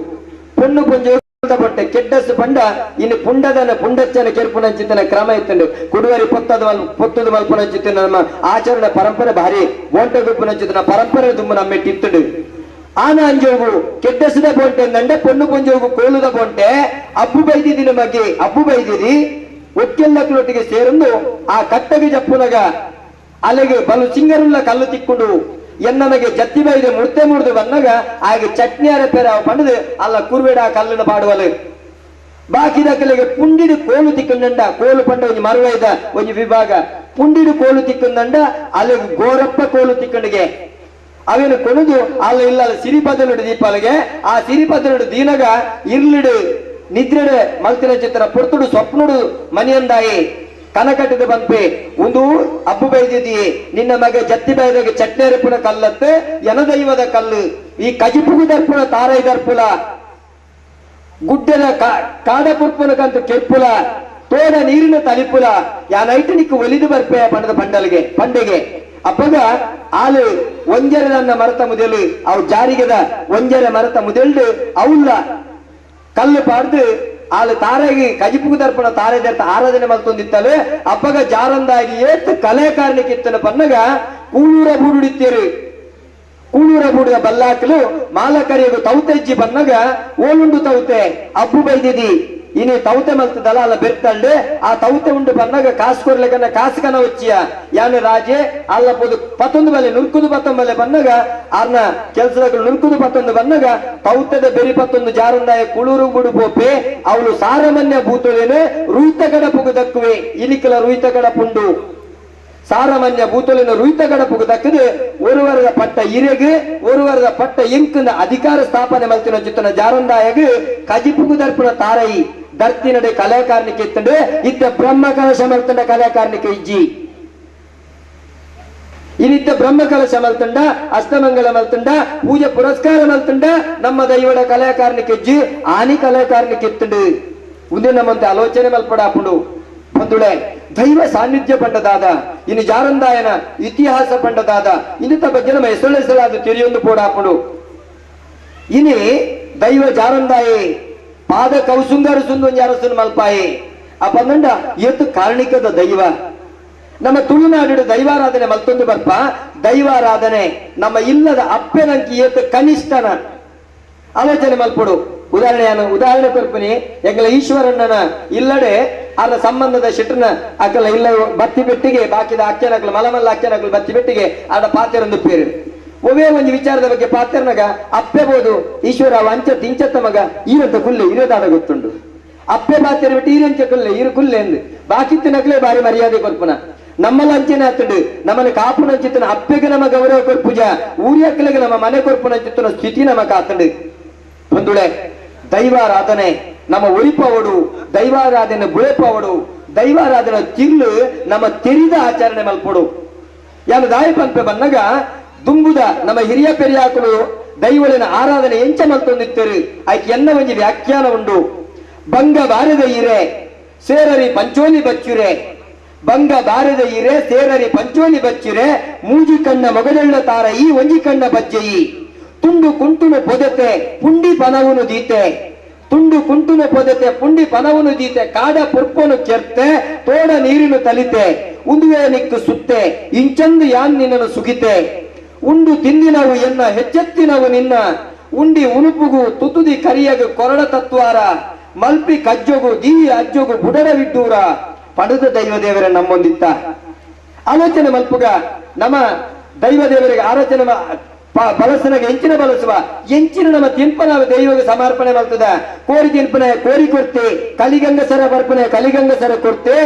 ಪೊಣ್ಣು ಪೊಂಜೋಗು ಬೊಂಟೆ ಕೆಡ್ಡಸು ಪಂಡ ಇನ್ನು ಪುಂಡದನ ಪುಂಡಚ್ಚನ ಕೆರ್ಪುನಂಚಿತನ ಕ್ರಮ ಇತ್ತಂಡು ಕುಡುವರಿ ಪೊತ್ತದ ಮಲ್ಪುನಂಚಿತನ ನಮ್ಮ ಆಚರಣೆ ಪರಂಪರೆ ಭಾರಿ ಬೊಂಟ ಗುಪ್ಪುನಂಚಿತನ ಪರಂಪರೆ ತುಂಬ ನಮ್ಮೆಟ್ಟಿತ್ತುಡು ಆನ ಅಂಜೋಗು ಕೆಡ್ಡಸಿದ ಬೊಂಟೆ ಅಂದಂಡೆ ಪೊಣ್ಣು ಪೊಂಜೋಗು ಕೋಲುದ ಬೊಂಟೆ ಅಬ್ಬು ಬೈದಿದಿ ನಮಗೆ ಅಬ್ಬು ಬೈದಿದಿ ಒಕ್ಕೆಲ್ಲೊಟ್ಟಿಗೆ ಸೇರೊಂದು ಆ ಕಟ್ಟಗೆ ಜಪ್ಪುನಗ ಅಲೆಗೆ ಬಲು ಸಿಂಗರುಲ್ಲ ಕಲ್ಲು ತಿಕ್ಕೊಂಡು ಎನ್ನಮಗೆ ಜತ್ತಿ ಬೈದೆ ಮುಡ್ತೆ ಮುಡ್ದು ಬಂದಾಗ ಹಾಗೆ ಚಟ್ನಿ ಅರೆಪೇರ ಪಂಡದು ಅಲ್ಲ ಕುರ್ಬೇಡ ಕಲ್ಲಿನ ಪಾಡುವಲು ಬಾಕಿದ ಕಲೆಗೆ ಪುಂಡಿಡು ಕೋಲು ತಿಕ್ಕಂಡ ಕೋಲು ಪಂಡ ಒಂದು ಮರುವೈದ ಒಂದು ವಿಭಾಗ ಪುಂಡಿಡು ಕೋಲು ತಿಕ್ಕಂದಂಡ ಅಲ್ಲಿಗೆ ಗೋರಪ್ಪ ಕೋಲು ತಿಕ್ಕಂಡಿಗೆ ಅವೇನು ಕೊಣದು ಅಲ್ಲ ಇಲ್ಲ ಸಿರಿಪದಲುಡು ದೀಪಾಲಿಗೆ ಆ ಸಿರಿಪದಲುಡು ದೀನಗ ಇರ್ಲಿಡು ನಿದ್ರೆಡೆ ಮಲ್ತಿನ ಚಿತ್ರ ಪೊರ್ತುಡು ಸ್ವಪ್ನುಡು ಮನಿಯಂದಾಯಿ ಕನಕಟ್ಟಿದ ಬಂಪೆ ಒಂದು ಅಬ್ಬು ಬೈದಿದೆಯೇ ನಿನ್ನ ಮಗೆ ಜತ್ತಿ ಬೈದಾಗ ಚಟ್ನಿ ಅರಪುನ ಕಲ್ಲತ್ತೆ ಎನದೈವದ ಕಲ್ಲು ಈ ಕಜಿಪುಗು ದರ್ಪುನ ತಾರೈ ದರ್ಪುಲ ಗುಡ್ಡದ ಕಾಡ ಪುರ್ಪುನಕಂತ ಕೆರ್ಪುಲ ತೋಡ ನೀರಿನ ತಲಿಪುಲ ಯಾ ನೈಟನಿಕ್ ಒಲಿದು ಬರ್ಪೆ ಪಂಡದ ಪಂಡೆಗೆ ಅಪ್ಪಗ ಆಲು ಒಂಜರೆ ನನ್ನ ಮರತ ಮುದಲು ಅವು ಜಾರಿಗೆದ ಒಂಜರೆ ಮರತ ಮುದಲ್ಡು ಅವಲ್ಲ ಕಲ್ಲು ಪಾಡ್ದು ಆಳು ತಾರಾಗಿ ಕಜಿಪುಗು ದರ್ಪಣ ತಾರೆ ದರ್ತ ಆರಾಧನೆ ಮಲ್ತೊಂದಿತ್ತಲು ಅಪ್ಪಗ ಜಾರಂದಾಗಿ ಏತ್ ಕಲೆಕಾರನಿಗೆ ಇತ್ತನ ಪನ್ನಗ ಕೂಳೂರ ಬೂಡುಡಿತ್ತೇರು ಕೂಳೂರ ಬೂಡಿದ ಬಲ್ಲಾಕಲು ಮಾಲಕರಿಯು ತೌತೆಜ್ಜಿ ಪನ್ನಗ ಓಲುಂಡು ತೌತೆ ಅಬ್ಬು ಬೈದಿದಿ ಇನಿ ತೌತೆ ಮಲ್ತದಲ್ಲ ಅಲ್ಲ ಬೆರ್ತಂಡು ಆ ತೌತೆ ಉಂಡು ಪನ್ನಗ ಕಾಸು ಕೊರ್ಲೆಗನ್ನ ಕಾಸುಕನ వచ్చిಯ ಯಾನು ರಾಜೆ ಅಲ್ಲ ಪೋದು ಪತ್ತೊಂದು ಬಲೆ ನುರ್ಕುದು ಪತ್ತೊಂಬಲೆ ಪನ್ನಗ ಅರ್ನ ಕೆಲ್ಸದ ನುರ್ಕುದು ಪತ್ತೊಂದು ಪನ್ನಗ ತೌತೆದ ಬೆರಿ ಪತ್ತೊಂದು ಜಾರಂದಾಯ ಕುಳೂರು ಬುಡು ಪೋಪೆ ಅವಳು ಸಾರಮನ್ಯ ಭೂತೊಲೆನೆ ರುಯಿತ ಗಡಪುಗು ದಕ್ಕುವೆ ಇಲಿಕಲ ರುಯಿತ ಗಡಪುಂಡು ಸಾರಮನ್ಯ ಭೂತೊಲೆನ ರುಯಿತ ಗಡಪುಗು ದಕ್ಕದು ಒರುವರದ ಪಟ್ಟ ಇರೆಗು ಒರುವರದ ಪಟ್ಟ ಎಂಕನ ಅಧಿಕಾರ ಸ್ಥಾಪನೆ ಮಲ್ತಿನ ಚಿತ್ತನ ಜಾರಂದಾಯಗು ಕಜಿಪುಗು ದರ್ಪಣ ತಾರೈ ದರ್ತಿನಡೆ ಕಲಾಕಾರನಿಕೆ ಇತ್ತಂಡು ಇತ್ತ ಬ್ರಹ್ಮ ಕಲಶ ಮಲ್ತಂಡ ಕಲಾಕಾರನಿಕೆ ಇಜ್ಜಿ ಇನ್ನಿತ್ತ ಬ್ರಹ್ಮ ಕಲಶ ಮಲ್ತಂಡ ಅಷ್ಟಮಂಗಲ ಮಲ್ತಂಡ ಪೂಜೆ ಪುರಸ್ಕಾರ ಮಲ್ತಂಡ ನಮ್ಮ ದೈವಡ ಕಲಾಕಾರನಿಕೆ ಇಜ್ಜಿ ಆನಿ ಕಲಾಕಾರನಿಕೆ ಇತ್ತಂಡು ಮುಂದೆ ನಮ್ಮಂತೆ ಆಲೋಚನೆ ಮಲ್ಪಡಾಪುಂಡು ಬಂದುಳೆ ದೈವ ಸಾನ್ನಿಧ್ಯ ಪಂಡದಾದ ಇನ್ನು ಜಾರಂದಾಯನ ಇತಿಹಾಸ ಪಂಡದಾದ ಇನ್ನಿತ ಬಗ್ಗೆ ನಮ್ಮ ಹೆಸಳೆಸಲಾದ ತಿಳಿಯೊಂದು ಪೋಡಾಪುಡು ಇನಿ ದೈವ ಜಾರಂದಾಯಿ ಪಾದ ಕೌಸುಂಗರು ಸುಂದೊಂಜಿ ಅರಸನ್ ಮಲ್ಪಾಯಿ ಅಪ್ಪಂದಂಡ ಎತ್ತು ಕಾರಣಿಕದ ದೈವ ನಮ್ಮ ತುಳುನಾಡು ದೈವಾರಾಧನೆ ಮಲ್ತೊಂದು ಬರ್ಪ ದೈವಾರಾಧನೆ ನಮ್ಮ ಇಲ್ಲದ ಅಪ್ಪೆನಂಕಿ ಎತ್ತು ಕನಿಷ್ಠನ ಆಲೋಚನೆ ಮಲ್ಪಡು. ಉದಾಹರಣೆ ಕೊರ್ಪನಿ ಎಂಗಳ ಈಶ್ವರಣ್ಣನ ಇಲ್ಲಡೆ ಅದ ಸಂಬಂಧದ ಶಿಟ್ರನ ಅಕ್ಕಲ ಇಲ್ಲ ಬತ್ತಿ ಬೆಟ್ಟಿಗೆ ಬಾಕಿದ ಅಕ್ಕನಕಲು ಮಲಮಲ್ಲ ಅಕ್ಕನಕಲು ಬತ್ತಿ ಬೆಟ್ಟಿಗೆ ಆದ ಪಾತೆರೊಂದು ಪೇರು ಒವೇ ಒಂದು ವಿಚಾರದ ಬಗ್ಗೆ ಪಾತೆರ್ನಾಗ ಅಪ್ಪೆಬಹುದು ಈಶ್ವರ ಅಂಚ ತಿಂಚತ್ತ ಮಗ ಈರಂತ ಕುಲ್ಲೆ ಇರೋದಾಡ ಗೊತ್ತುಂಡು ಅಪ್ಪೆ ಪಾತೆರ್ ಬಿಟ್ಟು ಈರಂಚ ಕುಲ್ಲೆ ಇರು ಕುಲ್ಲೆ ಎಂದು ಬಾಕಿತ್ತಿನಕ್ಲೇ ಬಾರಿ ಮರ್ಯಾದೆ ಕೊರ್ಪನ ನಮ್ಮಲ್ಲ ಅಂಚನೆ ಆತುಂಡು ನಮ್ಮನ್ನ ಕಾಪುನ ಚಿತ್ತನ ಅಪ್ಪೆಗೆ ನಮ್ಮ ಗೌರವ ಕೊರ್ಪುಜ ಊರಿಯಕ್ಕಲಿಗೆ ನಮ್ಮ ಮನೆ ಕೊರ್ಪುನ ಚಿತ್ತನ ಸ್ಥಿತಿ ನಮ್ಮ ಕಾತುಂಡು ಬಂಧುಳೆ. ದೈವಾರಾಧನೆ ನಮ್ಮ ಒಳಿಪವಡು ದೈವಾರಾಧನೆ ಬುಳೆಪವಡು ದೈವಾರಾಧನೆ ತಿರ್ಲು ನಮ್ಮ ತೆರಿದ ಆಚರಣೆ ಮಲ್ಪಡು ಯಾನು ದಾಯಿ ಪಂಪೆ ಬಂದಾಗ ದುಂಬುದ ನಮ್ಮ ಹಿರಿಯ ಪೆರಿಯಾಕಲು ದೈವಳಿನ ಆರಾಧನೆ ಎಂಚ ಮಲ್ತೊಂದಿತ್ತರು ಆಯ್ಕೆ ಎನ್ನ ಒಂಜಿ ವ್ಯಾಖ್ಯಾನ ಉಂಡು. ಬಂಗ ಬಾರದ ಇರೆ ಸೇರರಿ ಪಂಚೋಲಿ ಬಚ್ಚುರೆ ಬಂಗ ಬಾರದ ಇರೆ ಸೇರರಿ ಪಂಚೋಲಿ ಬಚ್ಚುರೆ ಮೂಜಿ ಕಣ್ಣ ಮೊಗದೆಳ್ಳ ತಾರ ಈ ಒಂಜಿ ಕಣ್ಣ ಬಜ್ಜೆಯಿ ತುಂಡು ಕುಂಟುನು ಪೊದತೆ ಪುಂಡಿ ಪನವುನು ದೀತೆ ತುಂಡು ಕುಂಟುನು ಪೊದತೆ ಪುಂಡಿ ಪನವುನು ದೀತೆ ಕಾಡ ಪುರ್ಪನು ಕೆರ್ತೆ ತೋಡ ನೀರಿನು ತಲಿತೆ ಉಂದುವೆ ನಿಕ್ಕು ಸುತ್ತೆ ಇಂಚಂದು ಯಾನ್ ನಿನ್ನನು ಸುಗಿತೆ ಉಂಡು ತಿಂದಿನವು ಎನ್ನ ಹೆಚ್ಚೆತ್ತಿನವು ನಿನ್ನ ಉಂಡಿ ಉಣುಪುಗು ತುತುದಿ ಕರಿಯಗು ಕೊರಡ ತತ್ವಾರ ಮಲ್ಪಿ ಕಜ್ಜೊಗು ದೀವಿ ಅಜ್ಜೊಗು ಬುಡರವಿದ್ದೂರ ಪಡೆದ ದೈವ ದೇವರ ನಮ್ಮೊಂದಿತ್ತ ಆಲೋಚನೆ ಮಲ್ಪುಗ ನಮ್ಮ ದೈವ ದೇವರಿಗೆ ಆಲೋಚನೆ ಬಳಸನಾಗ ಎಂಚಿನ ಬಳಸುವ ಎಂಚಿನ ನಮ್ಮ ತಿನ್ಪನ ದೈವಗೆ ಸಮರ್ಪಣೆ ಮಾಡ್ತದ ಕೋರಿ ತಿನ್ಪನೆ ಕೋರಿ ಕೊಡ್ತೆ ಕಲಿಗಂಗಸರ ಬರ್ಪಣೆ ಕಲಿಗಂಗಸರ ಕೊಡ್ತೆ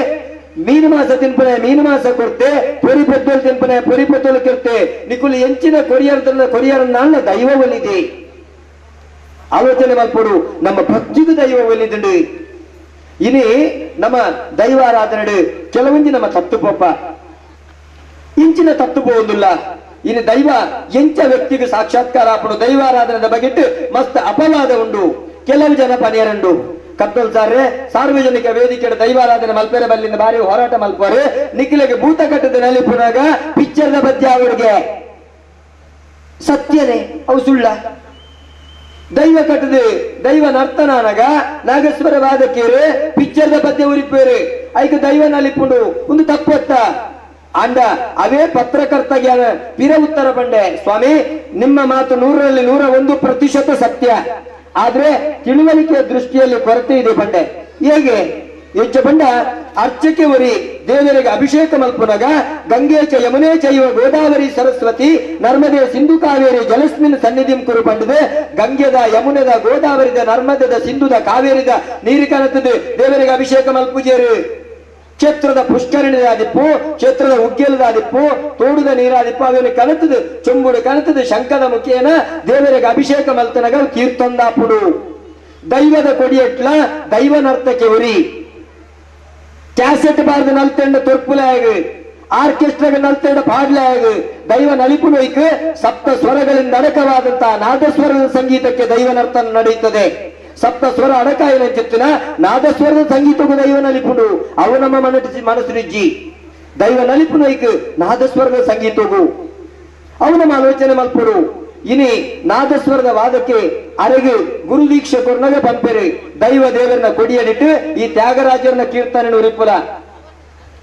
ಮೀನು ಮಾಸ ತಿನ್ಪನೆ ಮೀನು ಮಾಸ ಕೊಡ್ತೆ ಪೊರಿ ಪೆತ್ತೋಲ್ ತಿನ್ಪನೆ ಪೊರಿ ಪೆತ್ತೋಲ್ ಕೊಡ್ತೆ ನಿಕುಲ್ ಎಂಚಿನ ಕೊರಿಯರ್ ನಾಳ ದೈವ ಒಲಿದೆ ಆಲೋಚನೆ ಮಲ್ಪಡು ನಮ್ಮ ಭಕ್ತಿಗೂ ದೈವ ಒಲಿದುಂಡು ಇನಿ ನಮ್ಮ ದೈವಾರಾಧನೆ ಕೆಲವೊಂದು ನಮ್ಮ ತತ್ತುಪಪ್ಪ ಇಂಚಿನ ತತ್ತುಪ ಒಂದಿಲ್ಲ ಇನ್ನು ದೈವ ಎಂಚ ವ್ಯಕ್ತಿಗೆ ಸಾಕ್ಷಾತ್ಕಾರ ಆಪಡು ದೈವಾರಾಧನದ ಬಗೆಟ್ಟು ಮಸ್ತ್ ಅಪವಾದ ಉಂಡು ಕೆಲವು ಜನ ಪನಿಯರಂಡು ಕತ್ತಲ್ ಸಾರ್ರೆ ಸಾರ್ವಜನಿಕ ವೇದಿಕೆ ದೈವಾರಾಧನೆ ಮಲ್ಪೆರ ಬಲ್ಲಿಂದ ಬಾರಿ ಹೋರಾಟ ಮಲ್ಪರೆ ನಿಖಿಲೆಗೆ ಭೂತ ಕಟ್ಟದ ನಲಿಪುನಾಗ ಪಿಕ್ಚರ್ದ ಬದ್ಯ ಅವರಿಗೆ ಸತ್ಯನೇ ಅವು ಸುಳ್ಳ ದೈವ ಕಟ್ಟದು ದೈವ ನರ್ತನಾನಗ ನಾಗೇಶ್ವರ ವಾದಕೇರು ಪಿಕ್ಚರ್ದ ಪದ್ಯ ಉರಿಪೇರು ಐಕ ದೈವ ನಲಿಪುಂಡು ಒಂದು ತಪ್ಪತ್ತ ಅಂಡ ಅವೇ ಪತ್ರಕರ್ತ ಪಿರ ಉತ್ತರ ಬಂಡೆ ಸ್ವಾಮಿ ನಿಮ್ಮ ಮಾತು 100ರಲ್ಲಿ 101% ಸತ್ಯ ಆದ್ರೆ ತಿಳುವಳಿಕೆಯ ದೃಷ್ಟಿಯಲ್ಲಿ ಕೊರತೆ ಇದೆ ಬಂಡೆ ಹೇಗೆ ಹೆಚ್ಚು ಬಂಡ ಅರ್ಚಕೆ ವರಿ ದೇವರಿಗೆ ಅಭಿಷೇಕ ಮಲ್ಪುನಾಗ ಗಂಗೆ ಚ ಯಮುನೆ ಚೈವ ಗೋದಾವರಿ ಸರಸ್ವತಿ ನರ್ಮದೆ ಸಿಂಧು ಕಾವೇರಿ ಜಲಸ್ಮಿನ್ ಸನ್ನಿಧಿಂ ಕುರು ಬಂಡದೆ ಗಂಗೆದ ಯಮುನೆದ ಗೋದಾವರಿದ ನರ್ಮದದ ಸಿಂಧುದ ಕಾವೇರಿದ ನೀರು ಕನತದು ದೇವರಿಗೆ ಅಭಿಷೇಕ ಮಲ್ಪುಜೇರು ಕ್ಷೇತ್ರದ ಪುಷ್ಕರಣಿದ ಆದಿಪ್ಪು ಕ್ಷೇತ್ರದ ಉಗ್ಗೆಲದ ಆದಿಪ್ಪು ತೋಡುದ ನೀರಾದಿಪ್ಪು ಅವೇನು ಕನತದು ಚೊಂಬುಡು ಕನತದು ಶಂಕದ ಮುಖೇನ ದೇವರಿಗೆ ಅಭಿಷೇಕ ಮಲ್ತನಗ ಕೀರ್ತೊಂದಾಪುಡು ದೈವದ ಕೊಡಿಯಟ್ಲ ದೈವ ನರ್ತಕ್ಕೆ ಉರಿ ಕ್ಯಾಸೆಟ್ ಬಾರ್ದು ನಲ್ತೆಂಡ ತೊರ್ಪುಲಾಗ ಆರ್ಕೆಸ್ಟ್ರಾಗ ನಲ್ತೆಂಡ ಪಾಡ್ಲಾಗ ದೈವ ನಲಿಪುನೊಯ್ಕು ಸಪ್ತ ಸ್ವರಗಳಿಂದ ಅಡಕವಾದಂತಹ ನಾದಸ್ವರದ ಸಂಗೀತಕ್ಕೆ ದೈವ ನರ್ತನ ನಡೆಯುತ್ತದೆ ಸಪ್ತ ಸ್ವರ ಅಡಕಾಯಿನ ಚಿತ್ತಿನ ನಾದಸ್ವರದ ಸಂಗೀತಕ್ಕೂ ದೈವ ನಲಿಪುಡು ಅವು ನಮ್ಮ ಮನಸ್ಸಿರಿಜ್ಜಿ ದೈವ ನಲಿಪುನೊಯ್ಕು ನಾದಸ್ವರದ ಸಂಗೀತಗೂ ಅವು ನಮ್ಮ ಆಲೋಚನೆ ಮಲ್ಪುಡು ಇನಿ ನಾದಸ್ವರದ ವಾದಕ್ಕೆ ಅರೆಗೆ ಗುರು ದೀಕ್ಷೆ ಕೊರ್ನಗ ಪಂಪೆರು ದೈವ ದೇವರನ್ನ ಕೊಡಿಯಡಿಟ್ಟು ಈ ತ್ಯಾಗರಾಜರನ್ನ ಕೀರ್ತನೆ ಉರಿಪುಲ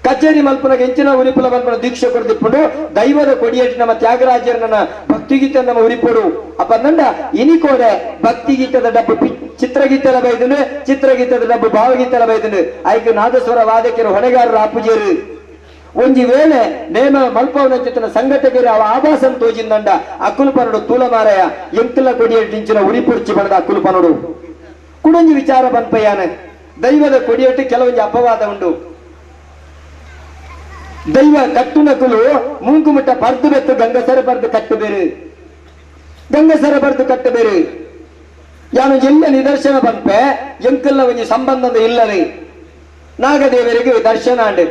ಕಚೇರಿ ಮಲ್ಪನಾಗ ಎಂಚಿನ ಉರಿಪುಲ ಮಲ್ಪನ ದೀಕ್ಷೆ ಕೊಡ್ದಿಪ್ಪುಂಡು ದೈವದ ಕೊಡಿಯಡಿ ನಮ್ಮ ತ್ಯಾಗರಾಜರನ್ನ ಭಕ್ತಿಗೀತೆ ನಮ್ಮ ಉರಿಪುಡು ಅಪ್ಪಂದಂಡ ಇನಿ ಕೋಡೆ ಭಕ್ತಿಗೀತದ ಡಬ್ಬು ಚಿತ್ರಗೀತೆಲ ಬೈದನು ಚಿತ್ರಗೀತದ ಡಬ್ಬು ಭಾವಗೀತೆಲ ಬೈದನು ಆಯ್ಕೆ ನಾದಸ್ವರ ವಾದಕರು ಹೊಣೆಗಾರರು ಆಪುಜೇರು ಒಂಜಿ ವೇಳೆ ನೇಮ ಮಲ್ಪವನ ಚಿತ್ತನ ಸಂಘಟಕರು ಅವ ಆಭಾಸಂ ತೋಜಿಂದಂಡ ಅಕ್ಕುಲು ಪನಡು ತೂಲ ಮಾರಾಯ ಎಂಕಲ ಕೊಡಿಯಟ್ಟಿಂಚಿನ ಉರಿಪುಡ್ಚಿ ಪಡೆದ ಅಕ್ಕುಲು ಪನಡು ಕುಡಂಜಿ ವಿಚಾರ ಪನ್ಪಯ್ಯಾನ ದೈವದ ಕೊಡಿಯಟ್ಟು ಕೆಲವೊಂದು ಅಪವಾದ ಉಂಡು ದೈವ ಕಟ್ಟುನಕುಲು ಮೂಂಕುಮುಟ್ಟ ಪರ್ದು ಬೆತ್ತು ಗಂಗಸರ ಬರ್ದು ಕಟ್ಟು ಬೇರೆ ಗಂಗಸರ ಬರ್ದು ಕಟ್ಟು ಬೇರೆ ಯಾನು ಎಲ್ಲ ನಿದರ್ಶನ ಪನ್ಪೆ ಎಂಕಲ್ನ ಒಂಜಿ ಸಂಬಂಧದ ಇಲ್ಲರಿ ನಾಗದೇವರಿಗೆ ದರ್ಶನ ಅಂಡು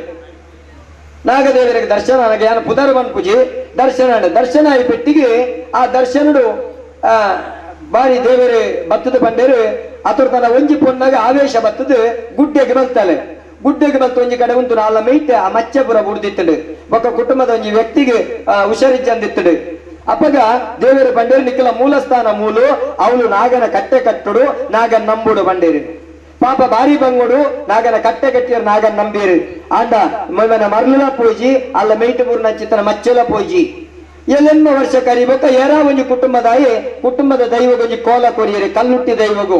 ನಾಗದೇವರಿಗೆ ದರ್ಶನ ನನಗೆ ಯಾನು ಪುದರ್ ಪನ್ಪುಜಿ ದರ್ಶನ ಅಂಡು ದರ್ಶನ ಆಗಿ ಪೆಟ್ಟಿಗೆ ಆ ದರ್ಶನಡು ಬಾರಿ ದೇವರೇ ಬತ್ತದ ಬಂಡೇರು ಅತರ ತನ ಒಂಜಿ ಪೊನ್ನಾಗ ಆವೇಶ ಬತ್ತದ ಗುಡ್ಡೆಗೆ ಬಲ್ತಾಳೆ ಗುಡ್ಡೆಗೆ ಬತ್ತು ಒಂಜಿ ಕಡೆ ಉಂಟು ನಾಲ ಮೈಟ್ ಆ ಮಚ್ಚೆ ಪುರ ಬುಡ್ದಿತ್ತಡು ಒಕ್ಕ ಕುಟುಂಬದ ಒಂಜಿ ವ್ಯಕ್ತಿಗೆ ಹುಷಾರಿಜ್ಜಂದಿತ್ತಡು ಅಪ್ಪಗ ದೇವರ ಬಂಡೇರು ನಿಕ್ಕಲ ಮೂಲಸ್ಥಾನ ಮೂಲು ಅವಳು ನಾಗನ ಕಟ್ಟೆ ಕಟ್ಟುಡು ನಾಗನ್ ನಂಬುಡು ಬಂಡೇರು ಪಾಪ ಬಾರಿ ಬಂಗೋಡು ನಾಗನ ಕಟ್ಟೆ ಕಟ್ಟಿಯರು ನಾಗನ್ ನಂಬೀರು ಆಂಡ ಮೊಮ್ಮನ ಮರ್ಲುಲ ಪೂಜಿ ಅಲ್ಲ ಮೇಟುಪೂರ್ನ ಚಿತ್ತನ ಮಚ್ಚಲ ಪೂಜಿ ಎಲ್ಲೆನ್ನ ವರ್ಷ ಕರಿಬೇಕ ಯಾರ ಒಂಜಿ ಕುಟುಂಬದ ದೈವ ಒಂಜಿ ಕೋಲ ಕೊರಿಯರು ಕಲ್ಲುಟ್ಟಿ ದೈವಗು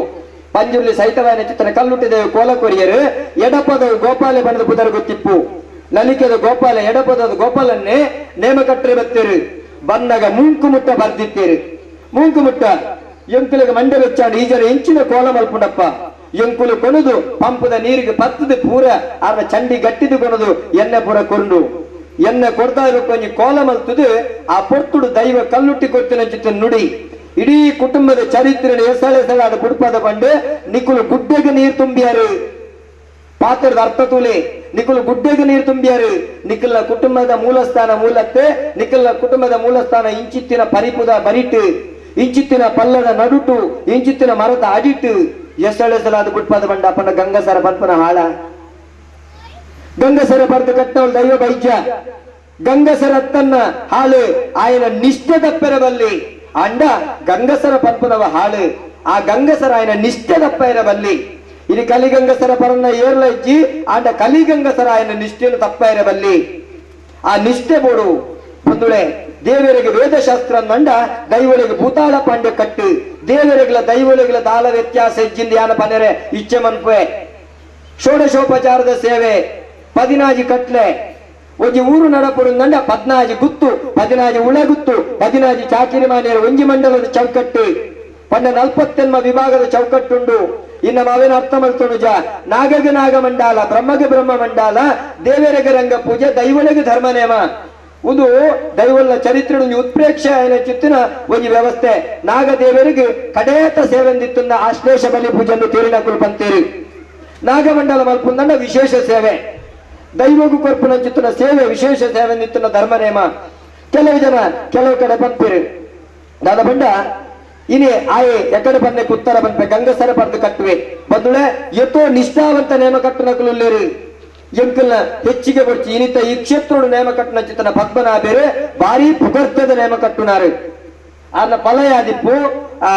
ಪಂಜುರ್ಲಿ ಸೈತವಾಯನ ಚಿತ್ತನ ಕಲ್ಲುಟ್ಟಿ ದೈವ ಕೋಲ ಕೊರಿಯರು ಎಡಪದ ಗೋಪಾಲೆ ಬಣ್ಣದ ಪುದರ ಗೊತ್ತಿಪ್ಪು ಲಲಿಕೆದ ಗೋಪಾಲ ಎಡಪದ ಗೋಪಾಲನ್ನೇ ನೇಮ ಕಟ್ಟರೆ ಬತ್ತೇರು ಬಂದಾಗ ಮುಂಕುಮುಟ್ಟ ಬರ್ದಿತ್ತೇರು ಮುಂಕುಮುಟ್ಟ ಎಂಕುಲಿಗೆ ಮಂಡೆ ಬೆಚ್ಚಾಂಡು ಈಜರ ಹೆಂಚಿನ ಕೋಲ ಮಲ್ಪುಂಡಪ್ಪ ಎಂಕುಲು ಕೊಣದು ಪಂಪದ ನೀರಿಗೆ ಪತ್ತದು ಪೂರ ಅರ್ನ ಚಂಡಿ ಗಟ್ಟಿದು ಕೊಣದು ಎಣ್ಣೆ ಪೂರ ಕೊಂಡು ಎಣ್ಣೆ ಕೊಡ್ತಾ ಇರೋಕೊಂಜಿ ಕೋಲ ಮಲ್ತದು ಆ ಪೊರ್ತುಡು ದೈವ ಕಲ್ಲುಟ್ಟಿ ಕೊಡ್ತಿನ ಚಿತ್ತ ನುಡಿ ಇಡೀ ಕುಟುಂಬದ ಚರಿತ್ರೆ ಎಸಳೆಸಳ ಅದು ಬುಡ್ಪದ ಬಂಡು ನಿಕುಲು ಗುಡ್ಡೆಗೆ ನೀರು ತುಂಬಿಯಾರು ಪಾತ್ರದ ಅರ್ಥ ತೂಲೆ ನಿಕುಲು ಗುಡ್ಡೆಗೆ ನೀರು ತುಂಬಿಯಾರು ನಿಖಿಲ್ನ ಕುಟುಂಬದ ಮೂಲಸ್ಥಾನ ಮೂಲತ್ತೆ ನಿಖಿಲ್ನ ಕುಟುಂಬದ ಮೂಲಸ್ಥಾನ ಇಂಚಿತ್ತಿನ ಪರಿಪುದ ಬರಿಟ್ಟು ಇಂಚಿತ್ತಿನ ಪಲ್ಲದ ನಡುಟು ಇಂಚಿತ್ತಿನ ಮರದ ಅಡಿಟ್ಟು ಎಸಳೆಸಲ ಅದು ಬುಡ್ಪದ ಬಂಡ ಅಪ್ಪನ ಗಂಗಸರ ಪಂಪನ ಹಾಳ ಗಂಗಸರ ಬರ್ದು ಕಟ್ಟವಳು ದೈವ ಬೈಜ ಗಂಗಸರ ತನ್ನ ಹಾಳು ಆಯನ ನಿಷ್ಠೆ ತಪ್ಪಿರಬಲ್ಲಿ ಅಂಡ ಗಂಗಸರ ಪಂಪನವ ಹಾಳು ಆ ಗಂಗಸರ ಆಯನ ನಿಷ್ಠೆ ತಪ್ಪ ಇರಬಲ್ಲಿ ಇದು ಕಲಿಗಂಗಸರ ಪರನ್ನ ಏರ್ಲ ಇಜ್ಜಿ ಆಂಡ ಕಲಿಗಂಗಸರ ಆಯನ ನಿಷ್ಠೆಯನ್ನು ತಪ್ಪ ಇರಬಲ್ಲಿ ಆ ನಿಷ್ಠೆ ಬೋಡು ಬಂದುಳೆ ದೇವರಿಗೆ ವೇದಶಾಸ್ತ್ರ ನಂಡ ದೈವಳಿಗೆ ಭೂತಾಳ ಪಾಂಡ್ಯ ಕಟ್ಟು ದೇವರಿಗಳ ದೈವಳಿಗಳ ದಾಳ ವ್ಯತ್ಯಾಸ ಇಜ್ಜಿಂದ ಯಾನ ಪನೆರೆ ಇಚ್ಛೆ ಮನ್ಪೆ ಷೋಡಶೋಪಚಾರದ ಸೇವೆ 16 ಕಟ್ಲೆ ಒಂಜಿ ಊರು ನಡಪುಡು ನಂಡ 14 ಗುತ್ತು 14 ಉಳೆಗುತ್ತು 14 ಚಾಕಿರಿ ಮಾನ್ಯರು ಒಂಜಿ ಮಂಡಲದ ಚೌಕಟ್ಟು ಪಂಡ 40 ವಿಭಾಗದ ಚೌಕಟ್ಟುಂಡು ಇನ್ನ ಮಾವೇನ ಅರ್ಥ ಮಲ್ತೊಣುಜ ನಾಗಗೆ ನಾಗ ಮಂಡಾಲ ಬ್ರಹ್ಮಗೆ ಬ್ರಹ್ಮ ಮಂಡಾಲ ದೇವರಿಗೆ ರಂಗ ಪೂಜೆ ದೈವಳಿಗೆ ಧರ್ಮ ನೇಮ ಒಂದು ದೈವಲ ಚರಿತ್ರೆ ಉತ್ಪ್ರೇಕ್ಷ ಚಿತ್ತಿನ ಒಂಜಿ ವ್ಯವಸ್ಥೆ ನಾಗ ದೇವರಿಗೆ ಕಡೇತ ಸೇವೆಂದಿತ್ತುಂದ ಆಶ್ಲೇಷ ಬಲಿ ಪೂಜೆಯನ್ನು ತೀರಿನಕುಲು ಪಂತೇರಿ ನಾಗಮಂಡಲ ಮಲ್ಪುಂದಂಡ ವಿಶೇಷ ಸೇವೆ ದೈವಗೂ ಕೊರ್ಪುನ ಚಿತ್ತನ ಸೇವೆ ವಿಶೇಷ ಸೇವೆ ನಿತ್ತಿನ ಧರ್ಮ ನೇಮ ಕೆಲವು ಕಡೆ ಪಂಪಿರು ದಾದ ಬಂಡ ಇನಿ ಆಯೆ ಎಕಡೆ ಬಂದೆ ಉತ್ತರ ಬಂಪೆ ಗಂಗಸರ ಬರ್ದು ಕಟ್ಟುವೆ ಬಂದುಳೆ ಎತ್ತೋ ನಿಷ್ಠಾವಂತ ನೇಮ ಕಟ್ಟುನಕುಲ್ಲೇರು ಎಂಕಲ್ನ ಹೆಚ್ಚಿಗೆ ಬರ್ಚಿ ಇನಿತ ಈ ಕ್ಷೇತ್ರೋಡು ನೇಮ ಕಟ್ಟುನ ಚಿತ್ತನ ಪದ್ಮನ ಬೇರೆ ಭಾರಿ ಪುಗರ್ತದ ನೇಮ ಕಟ್ಟುನಾರು ಆನ ಪಲಯಾದಿಪ್ಪು ಆ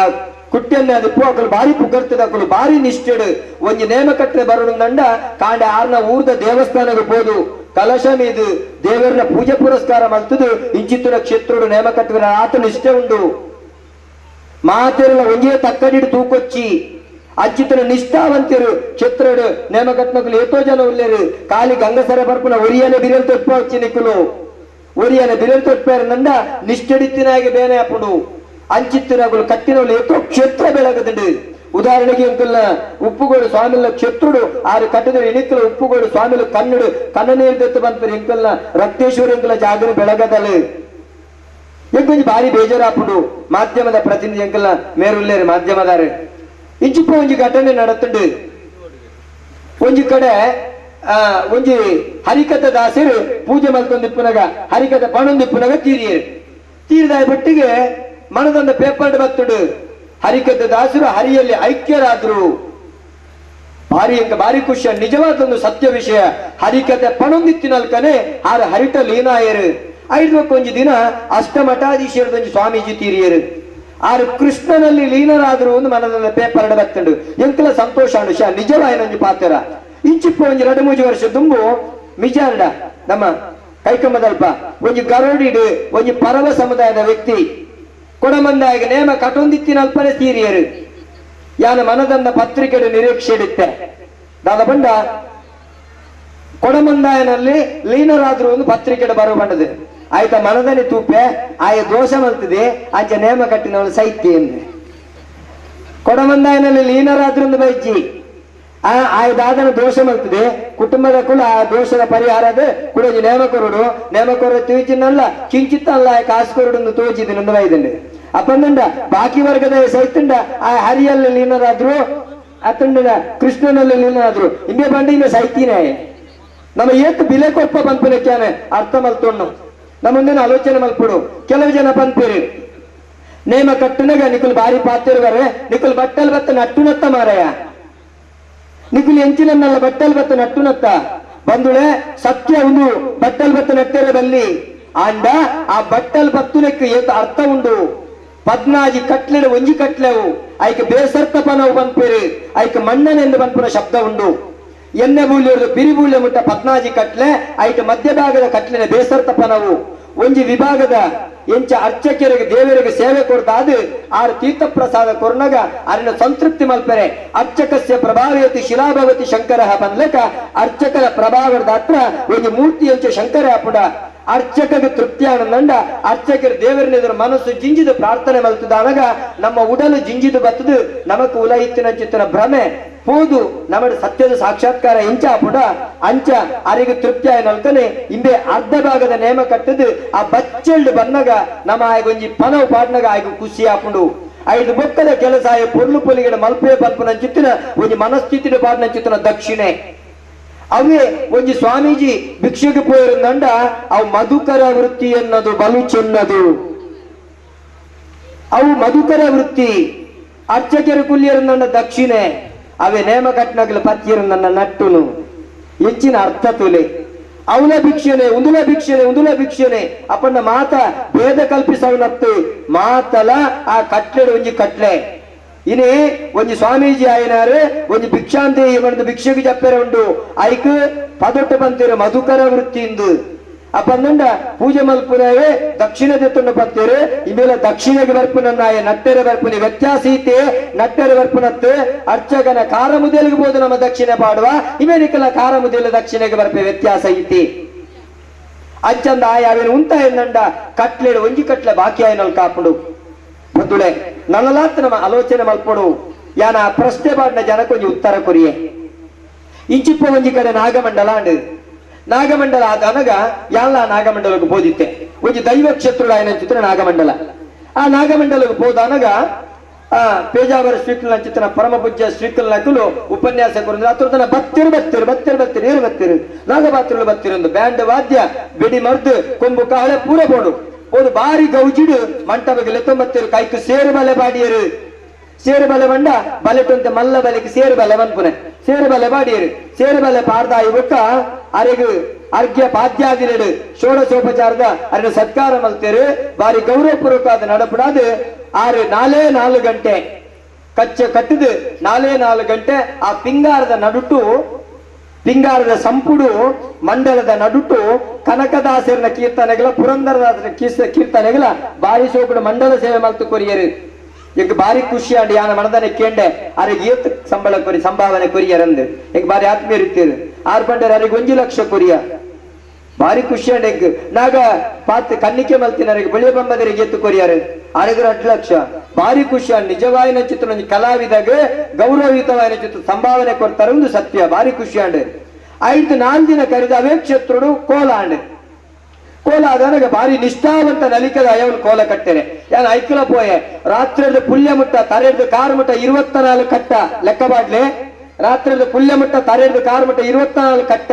ಕುಟ್ಟಿಯನ್ನಾದಿಪ್ಪು ಅಕಲು ಭಾರಿ ಪುಗರ್ತದ ಅಕಲು ಭಾರಿ ನಿಷ್ಠೆಡು ಒಂಜಿ ನೇಮ ಕಟ್ಟರೆ ಬರೋಣಂಡ ಕಾಂಡೆ ಆರ್ನ ಊರ್ದ ದೇವಸ್ಥಾನಕ್ಕೆ ಹೋದು ಕಲಶ ಮೀದು ದೇವರನ್ನ ಪೂಜೆ ಪುರಸ್ಕಾರ ಮಲ್ತದು ಇಂಚಿತ್ತುನ ಕ್ಷೇತ್ರೋಡು ನೇಮ ಕಟ್ಟುವ ಆತ ನಿಷ್ಠೆ ಉಂಡು ಮಾತೆರಲ್ಲ ಒಂಜೇ ತಕ್ಕಡಿಡು ತೂಕೊಚ್ಚಿ ಅಚ್ಚಿತನ ನಿಷ್ಠಾವಂತಿರು ಕ್ಷೇತ್ರಡು ನೇಮ ಕಟ್ಟನಕಲು ಎಷ್ಟೋ ಜನ ಉಳ್ಳೇರು ಕಾಲಿ ಗಂಗಸರ ಬರ್ಪುನ ಒರಿಯನೆ ಬಿರಲ್ ತೊಟ್ಪ వచ్చి ನಿಕ್ಕಲು ಒರಿಯನೆ ಬಿರಲ್ ತೊಟ್ಪಾರು ನಂಡ ನಿಷ್ಠೆಡಿತ್ತಿನಾಗಿ ಬೇನೆ ಅಪ್ಪುಡು ಅಂಚಿತ್ತಿನಗಳು ಕಟ್ಟಿನಗಳು ಎಷ್ಟೋ ಕ್ಷೇತ್ರ ಬೆಳಗದುಂಡು ಉದಾಹರಣೆಗೆ ಎಂಕಲ್ನ ಉಪ್ಪುಗೋಡು ಸ್ವಾಮಿಲ ಕ್ಷೇತ್ರುಡು ಆರು ಕಟ್ಟದ ಇಣಿಕಲ ಉಪ್ಪುಗೋಡು ಸ್ವಾಮಿಲು ಕನ್ನಡು ಕನ್ನ ನೀರು ತೆತ್ತು ಬಂತರು ಎಂಕಲ್ನ ರಕ್ತೇಶ್ವರ ಎಂಕಲ ಜಾಗರ ಬೆಳಗದಲು ಎಂಕೊಂಜಿ ಭಾರಿ ಬೇಜಾರಾಪುಡು ಮಾಧ್ಯಮದ ಪ್ರತಿನಿಧಿ ಎಂಕಲ್ನ ಮೇರುಳ್ಳೇರು ಮಾಧ್ಯಮದಾರು ಇಂಚಿಪ್ಪ ಒಂಜಿ ಘಟನೆ ನಡತುಂಡು ಒಂಜಿ ಕಡೆ ಒಂಜಿ ಹರಿಕಥ ದಾಸರು ಪೂಜೆ ಮಲ್ತೊಂದಿಪ್ಪುನಗ ಹರಿಕಥ ಪಣೊಂದಿಪ್ಪುನಗ ತೀರಿದ ಬಟ್ಟಿಗೆ ಮನದೊಂದು ಪೇಪರ್ ಬತ್ತುಡು ಹರಿಕಥ ದಾಸರು ಹರಿಯಲ್ಲಿ ಐಕ್ಯರಾದ್ರು ಭಾರಿ ಖುಷಿಯ ನಿಜವಾದೊಂದು ಸತ್ಯ ವಿಷಯ ಹರಿಕತೆ ಪಣೊಂದಿತ್ತಿನಲ್ಕನೆ ಆರ ಹರಿಟ ಲೀನಾಯರು 5 ಒಂಜಿ ದಿನ ಅಷ್ಟಮಠಾಧೀಶರದೊಂಜಿ ಸ್ವಾಮೀಜಿ ತೀರಿಯರು ಆರು ಕೃಷ್ಣನಲ್ಲಿ ಲೀನರಾದ್ರು ಒಂದು ಮನದ ಪೇಪರ್ ಬತ್ತುಂಡು ಎಂಕಲ ಸಂತೋಷ ಅನುಷ ನಿಜವಾಯನೊಂಜಿ ಪಾತ್ರ ಇಂಚಿಪ್ಪ ಒಂಜಿ 2-3 ವರ್ಷ ತುಂಬು ಮಿಜಾರ್ಡ ನಮ್ಮ ಕೈಕಮ್ಮದಲ್ಪ ಒಂಜಿ ಗರೋಡಿಡು ಒಂಜಿ ಪರವ ಸಮುದಾಯದ ವ್ಯಕ್ತಿ ಕೊಡಮಂದಾಯಿಗೆ ನೇಮ ಕಟೊಂದಿತ್ತಿನಲ್ಪನೆ ತೀರಿಯರು ಯಾನ ಮನದಂದ ಪತ್ರಿಕೆಡು ನಿರೀಕ್ಷೆ ಇಡುತ್ತೆ ದಾದ ಬಂಡ ಕೊಡಮಂದಾಯನಲ್ಲಿ ಲೀನರಾದ್ರು ಒಂದು ಪತ್ರಿಕೆಡು ಬರುವ ಬಂಡದು ಆಯ್ತಾ ಮನದನಿ ತೂಪೆ ಆಯ ದೋಷ ಮಲ್ತದೆ ಆಚ ನೇಮ ಕಟ್ಟಿನವಳು ಸೈತ್ಯ ಅಂದ್ರೆ ಕೊಡಮಂದಾಯನಲ್ಲಿ ಲೀನರಾದ್ರು ಒಂದು ಬೈಜಿ ಆಯ ದಾದನ ದೋಷ ಮಲ್ತದೆ ಕುಟುಂಬದ ಕುಲ ಆ ದೋಷದ ಪರಿಹಾರದ ಕೂಡ ನೇಮಕೊರು ತೂಚಿನಲ್ಲ ಕಿಂಚಿತ್ತಲ್ಲ ಕಾಸು ಕೊರಡು ತೋಚಿದ ಒಂದು ಬೈದಂಡೆ ಅಪ್ಪಂದಂಡ ಬಾಕಿ ವರ್ಗದ ಸೈತಂಡ ಆ ಹರಿಯಲ್ಲಿ ಲೀನರಾದ್ರು ಅತ್ತಂಡ ಕೃಷ್ಣನಲ್ಲಿ ಲೀನರಾದ್ರು ಹಿಂಗೆ ಬಂಡ ಇನ್ನು ಸೈತಿನೇ ನಮ್ಮ ಏತ್ ಬಿಲೆ ಕೊಪ್ಪ ಬಂದ್ಪನಕ್ಕಾನೆ ಅರ್ಥ ಮಲ್ತೊಣ್ಣು ನಮ್ಮೊಂದೇನು ಆಲೋಚನೆ ಮಲ್ಪಡು ಕೆಲವು ಜನ ಬಂದ್ಪೇರಿ ನೇಮ ಕಟ್ಟುನಾಗ ನಿಕುಲ್ ಬಾರಿ ಪಾತಿರುವರೆ ನಿಕುಲ್ ಬಟ್ಟಲ್ ಬತ್ತ ನಟ್ಟುನತ್ತ ಮಾರಾಯ ನಿಕುಲ್ ಎಂಚಿನಲ್ಲ ಬಟ್ಟಲ್ ಬತ್ತ ನಟ್ಟುನತ್ತ ಬಂದುಳೆ ಸತ್ಯ ಒಂದು ಬಟ್ಟಲ್ ಬತ್ತ ನಟ್ಟೆರೆ ಬಲ್ಲಿ ಆಂಡ ಆ ಬಟ್ಟಲ್ ಬತ್ತುಲೆಕ್ ಏತ ಅರ್ಥ ಉಂಡು 14 ಕಟ್ಲೆಡು ಒಂಜಿ ಕಟ್ಲೆವು ಐಕ್ ಬೇಸರ್ತ ಪನವು ಬಂದ್ಪೇರು ಐಕ್ ಮಣ್ಣನೆಂದು ಬಂದ್ಪುನ ಶಬ್ದ ಉಂಡು ಎಣ್ಣೆ ಬೂಲಿಯದು ಬಿರಿಬೂಲ್ಯ ಮುಟ್ಟ 14 ಕಟ್ಲೆ ಐಟ್ ಮಧ್ಯ ಭಾಗದ ಕಟ್ಲೆನ ಬೇಸರ್ತ ಪನವು ಒಂಜಿ ವಿಭಾಗದ ಎಂಚ ಅರ್ಚಕರಿಗೆ ದೇವರಿಗೆ ಸೇವೆ ಕೊಡ್ದಾದ ಆರು ತೀರ್ಥ ಪ್ರಸಾದ ಕೊರ್ನಗ ಅರಿನ ಸಂತೃಪ್ತಿ ಮಲ್ಪರೆ ಅರ್ಚಕಸ್ಯ ಪ್ರಭಾವಯತಿ ಶಿಲಾಭವತಿ ಶಂಕರ ಬಂದ್ಲೆಕ ಅರ್ಚಕರ ಪ್ರಭಾವದ ಹತ್ರ ಒಂದು ಮೂರ್ತಿ ಎಂಚ ಶಂಕರ ಪುಡ ಅರ್ಚಕಗೆ ತೃಪ್ತಿ ಆನಂದ ಅರ್ಚಕರು ದೇವರನ್ನ ಎದುರು ಮನಸ್ಸು ಜಿಂಜಿದು ಪ್ರಾರ್ಥನೆ ಮಲ್ತದಾನಾಗ ನಮ್ಮ ಉಡಲು ಜಿಂಜಿದು ಬತ್ತದು ನಮಕ್ ಉಲ ಇತ್ತಿನ ಚಿತ್ತನ ಭ್ರಮೆ ಹೋದು ನಮ್ಮ ಸತ್ಯದ ಸಾಕ್ಷಾತ್ಕಾರ ಎಂಚ ಪುಡ ಅಂಚ ಅರಿಗೆ ತೃಪ್ತಿ ಆಯ ನಲ್ಕನೆ ಇಂಬೆ ಅರ್ಧ ಭಾಗದ ನೇಮ ಕಟ್ಟದು ಆ ಬಚ್ಚೆಲ್ಡ್ ಬಂದಾಗ ನಮ್ಮ ಆಯ್ಗೊಂಜಿ ಪನವು ಪಾಡ್ನಾಗ ಆಯ್ಗು ಖುಷಿ ಆಪುಂಡು ಐದು ಬೊಕ್ಕದ ಕೆಲಸ ಆಯ ಪೊರ್ಲು ಪೊಲಿಗಡ ಮಲ್ಪೆ ಪಲ್ಪನ ಚಿತ್ತಿನ ಒಂಜಿ ಮನಸ್ಥಿತಿನ ಪಾಡ್ನ ಚಿತ್ತನ ದಕ್ಷಿಣೆ ಅವೇ ಒಂಜಿ ಸ್ವಾಮೀಜಿ ಭಿಕ್ಷೆಗೆ ಪೋಯಿರಂದಂಡ ಅವು ಮಧುಕರ ವೃತ್ತಿ ಎನ್ನದು ಬಲು ಚೆನ್ನದು ಅವು ಮಧುಕರ ವೃತ್ತಿ ಅರ್ಚಕರ ಕುಲ್ಲಿಯರಂದಂಡ ದಕ್ಷಿಣೆ ಅವೇ ನೇಮ ಕಟ್ನಗಲ ಪತ್ತಿಯರಂದಂಡ ನಟ್ಟುನು ಹೆಚ್ಚಿನ ಅರ್ಥ ತುಲೆ ಅವನ ಭಿಕ್ಷಣೆ ಉಂದುಲ ಭಿಕ್ಷಣೆ ಅಪ್ಪಣ್ಣ ಮಾತ ಭೇದ ಕಲ್ಪಿಸವನತ್ತು ಮಾತಲ ಆ ಕಟ್ಲೆಡು ಒಂಜಿ ಕಟ್ಲೆ ಇನಿ ಒಂಜಿ ಸ್ವಾಮೀಜಿ ಆಯ್ನಾರು ಒಂಜಿ ಭಿಕ್ಷಾಂತಿ ಮಣದ ಭಿಕ್ಷೆಗೆ ಜಪ್ಪೆರ ಉಂಡು ಐಕ್ ಪದೊಟ್ಟು ಬಂತಿರು ಮಧುಕರ ವೃತ್ತಿ ಇಂದು ಅಪ್ಪಂದ ಪೂಜೆ ಮಲ್ಪುನವೇ ದಕ್ಷಿಣ ದೆತ್ತೊಂಡು ಪತ್ತೇರು ಇಮೇಲೆ ದಕ್ಷಿಣಗೆ ಬರ್ಪುನನ್ನಾಯ ನಟ್ಟೆರ ಬರ್ಪುನಿ ವ್ಯತ್ಯಾಸ ಐತೆ ನಟ್ಟೆರ ಬರ್ಪುನತ್ತು ಅರ್ಚಕನ ಕಾರ ಮುದೇಲಿಗೆ ಬೋದು ನಮ್ಮ ದಕ್ಷಿಣೆ ಪಾಡುವ ಇಮೇಲಿಕಲ ಕಾರ ಮುದೇಲ ದಕ್ಷಿಣೆಗೆ ಬರ್ಪೆ ವ್ಯತ್ಯಾಸ ಐತಿ ಅಂಚಂದ ಆಯಾವೇನು ಉಂಟ ಎಂದಂಡ ಕಟ್ಲೆಡು ಒಂಜಿ ಕಟ್ಲೆ ಬಾಕಿ ಆಯ್ನಲ್ ಕಾಪುಡು ಬಂದುಳೆ ನನ್ನಲಾತ್ ನಮ್ಮ ಆಲೋಚನೆ ಮಲ್ಪಡು ಯಾನ ಪ್ರಶ್ನೆ ಬಾಡ್ನ ಜನಕ್ಕೊಂಜಿ ಉತ್ತರ ಕೊರಿಯೆ ಇಂಚಿಪ್ಪ ಒಂಜಿ ಕಡೆ ನಾಗಮಂಡಲ ಅಂಡ್ ನಾಗಮಂಡಲ ಆದನಗ ಯಾಲ ನಾಗಮಂಡಲಕ್ಕೆ ಬೋದಿತ್ತೆ ಒಂಜಿ ದೈವ ಕ್ಷೇತ್ರ ಆಯ್ನ ಚಿತ್ರ ನಾಗಮಂಡಲ ಆ ನಾಗಮಂಡಲಕ್ಕೆ ಬೋದಾನಗ ಪೇಜಾವರ ಶ್ರೀಕೃಷ್ಣ ಚಿತ್ರ ಪರಮ ಪೂಜ್ಯ ಶ್ರೀಕೃಷ್ಣಕುಲು ಉಪನ್ಯಾಸ ಕೊರಂದ್ರೆ ಅತನ ಬತ್ತಿರು ನಾಗಪಾತ್ರುలు ಬತ್ತಿರೊಂದು ಬ್ಯಾಂಡ್ ವಾದ್ಯ ಬೆಡಿ ಮರ್ದು ಕೊಂಬು ಕಾಳೆ ಪೂರ ಬೋಡು ಒಂದು ಬಾರಿ ಗೌಜಿಡು ಮಂಟಪಕ್ಕೆ ಲೆತ್ತೊಂಬತ್ತೇರು ಕೈಕು ಸೇರು ಬಲೆ ಬಾಡಿಯರು ಸೇರು ಬಲೆ ಬಂಡ ಬಲೆಟೊಂತೆ ಮಲ್ಲ ಬಲೆಗೆ ಸೇರು ಬಲೆ ಬಂದ್ಪುನೆ ಸೇರು ಬಲೆ ಬಾಡಿಯರು ಸೇರು ಬಲೆ ಪಾಡ್ದಾಯಿ ಬೊಕ್ಕ ಅರೆಗು ಅರ್ಘ್ಯ ಪಾದ್ಯಾದಿಲೆಡು ಷೋಡಶೋಪಚಾರದ ಅರಿನ ಸತ್ಕಾರ ಮಲ್ತೇರು ಬಾರಿ ಗೌರವಪೂರ್ವಕವಾದ ನಡಪಡಾದು 4 ಗಂಟೆ ಕಚ್ಚ ಕಟ್ಟಿದು 4 ಗಂಟೆ ಆ ಪಿಂಗಾರದ ಸಂಪುಡು ಮಂಡಲದ ನಡುಟು ಕನಕದಾಸರನ ಕೀರ್ತನೆಗಳ ಪುರಂದರದಾಸರ ಕೀರ್ತನೆಗಳ ಬಾರಿ ಸೋಕುಡು ಮಂಡಲ ಸೇವೆ ಮಲ್ತು ಕೊರಿಯರು ಈಗ ಬಾರಿ ಖುಷಿ ಆಂಡಿ ಯಾನ ಮನದನೆ ಕೇಂಡೆ ಅರಿಗೆ ಏತ್ ಸಂಬಳ ಕೊರಿ ಸಂಭಾವನೆ ಕೊರಿಯರಂದು ಈಗ ಬಾರಿ ಆತ್ಮೀಯ ಇರ್ತೀರು 6 ಬಂಡರ್ ಅರಿಗೆ 1 ಲಕ್ಷ ಕೊರಿಯ ಬಾರಿ ಖುಷಿ ಆಂಡ್ ಎಗ್ ನಾಗ ಪಾತ್ ಕನ್ನಿಕೆ ಮಲ್ತಿನರಿಗೆ ಬಳಿಯ ಬಂಬದರಿಗೆ ಎತ್ತು ಕೊರಿಯರು ಅರಿಗೆ 2 ಲಕ್ಷ ಬಾರಿ ಖುಷಿ ಆಂಡ್ ನಿಜವಾಯಿನ ಚಿತ್ರ ಕಲಾವಿದಾಗ ಗೌರವಯುತವಾಯಿನ ಚಿತ್ರ ಸಂಭಾವನೆ ಕೊಡ್ತಾರೆ ಒಂದು ಸತ್ಯ ಬಾರಿ ಖುಷಿ ಆಂಡ್ 4 ದಿನ ಕರೆದ ಅವೇ ಕ್ಷೇತ್ರಡು ಕೋಲ ಆಂಡ್ ಕೋಲ ಆದನಗ ಬಾರಿ ನಿಷ್ಠಾವಂತ ನಲಿಕದ ಅಯವನು ಕೋಲ ಕಟ್ಟೆರೆ ಯಾನ ಐಕಲ ಪೋಯೆ ರಾತ್ರಿಯಲ್ಲಿ ಪುಲ್ಯ ಮುಟ್ಟ ತರೆಡ್ದು ಕಾರು ಮುಟ್ಟ 24 ಕಟ್ಟ ಲೆಕ್ಕ ಬಾಡ್ಲೆ ರಾತ್ರಿಯಲ್ಲಿ ಪುಲ್ಯ ಮುಟ್ಟ ತರೆಡ್ದು ಕಾರು ಮುಟ್ಟ 24 ಕಟ್ಟ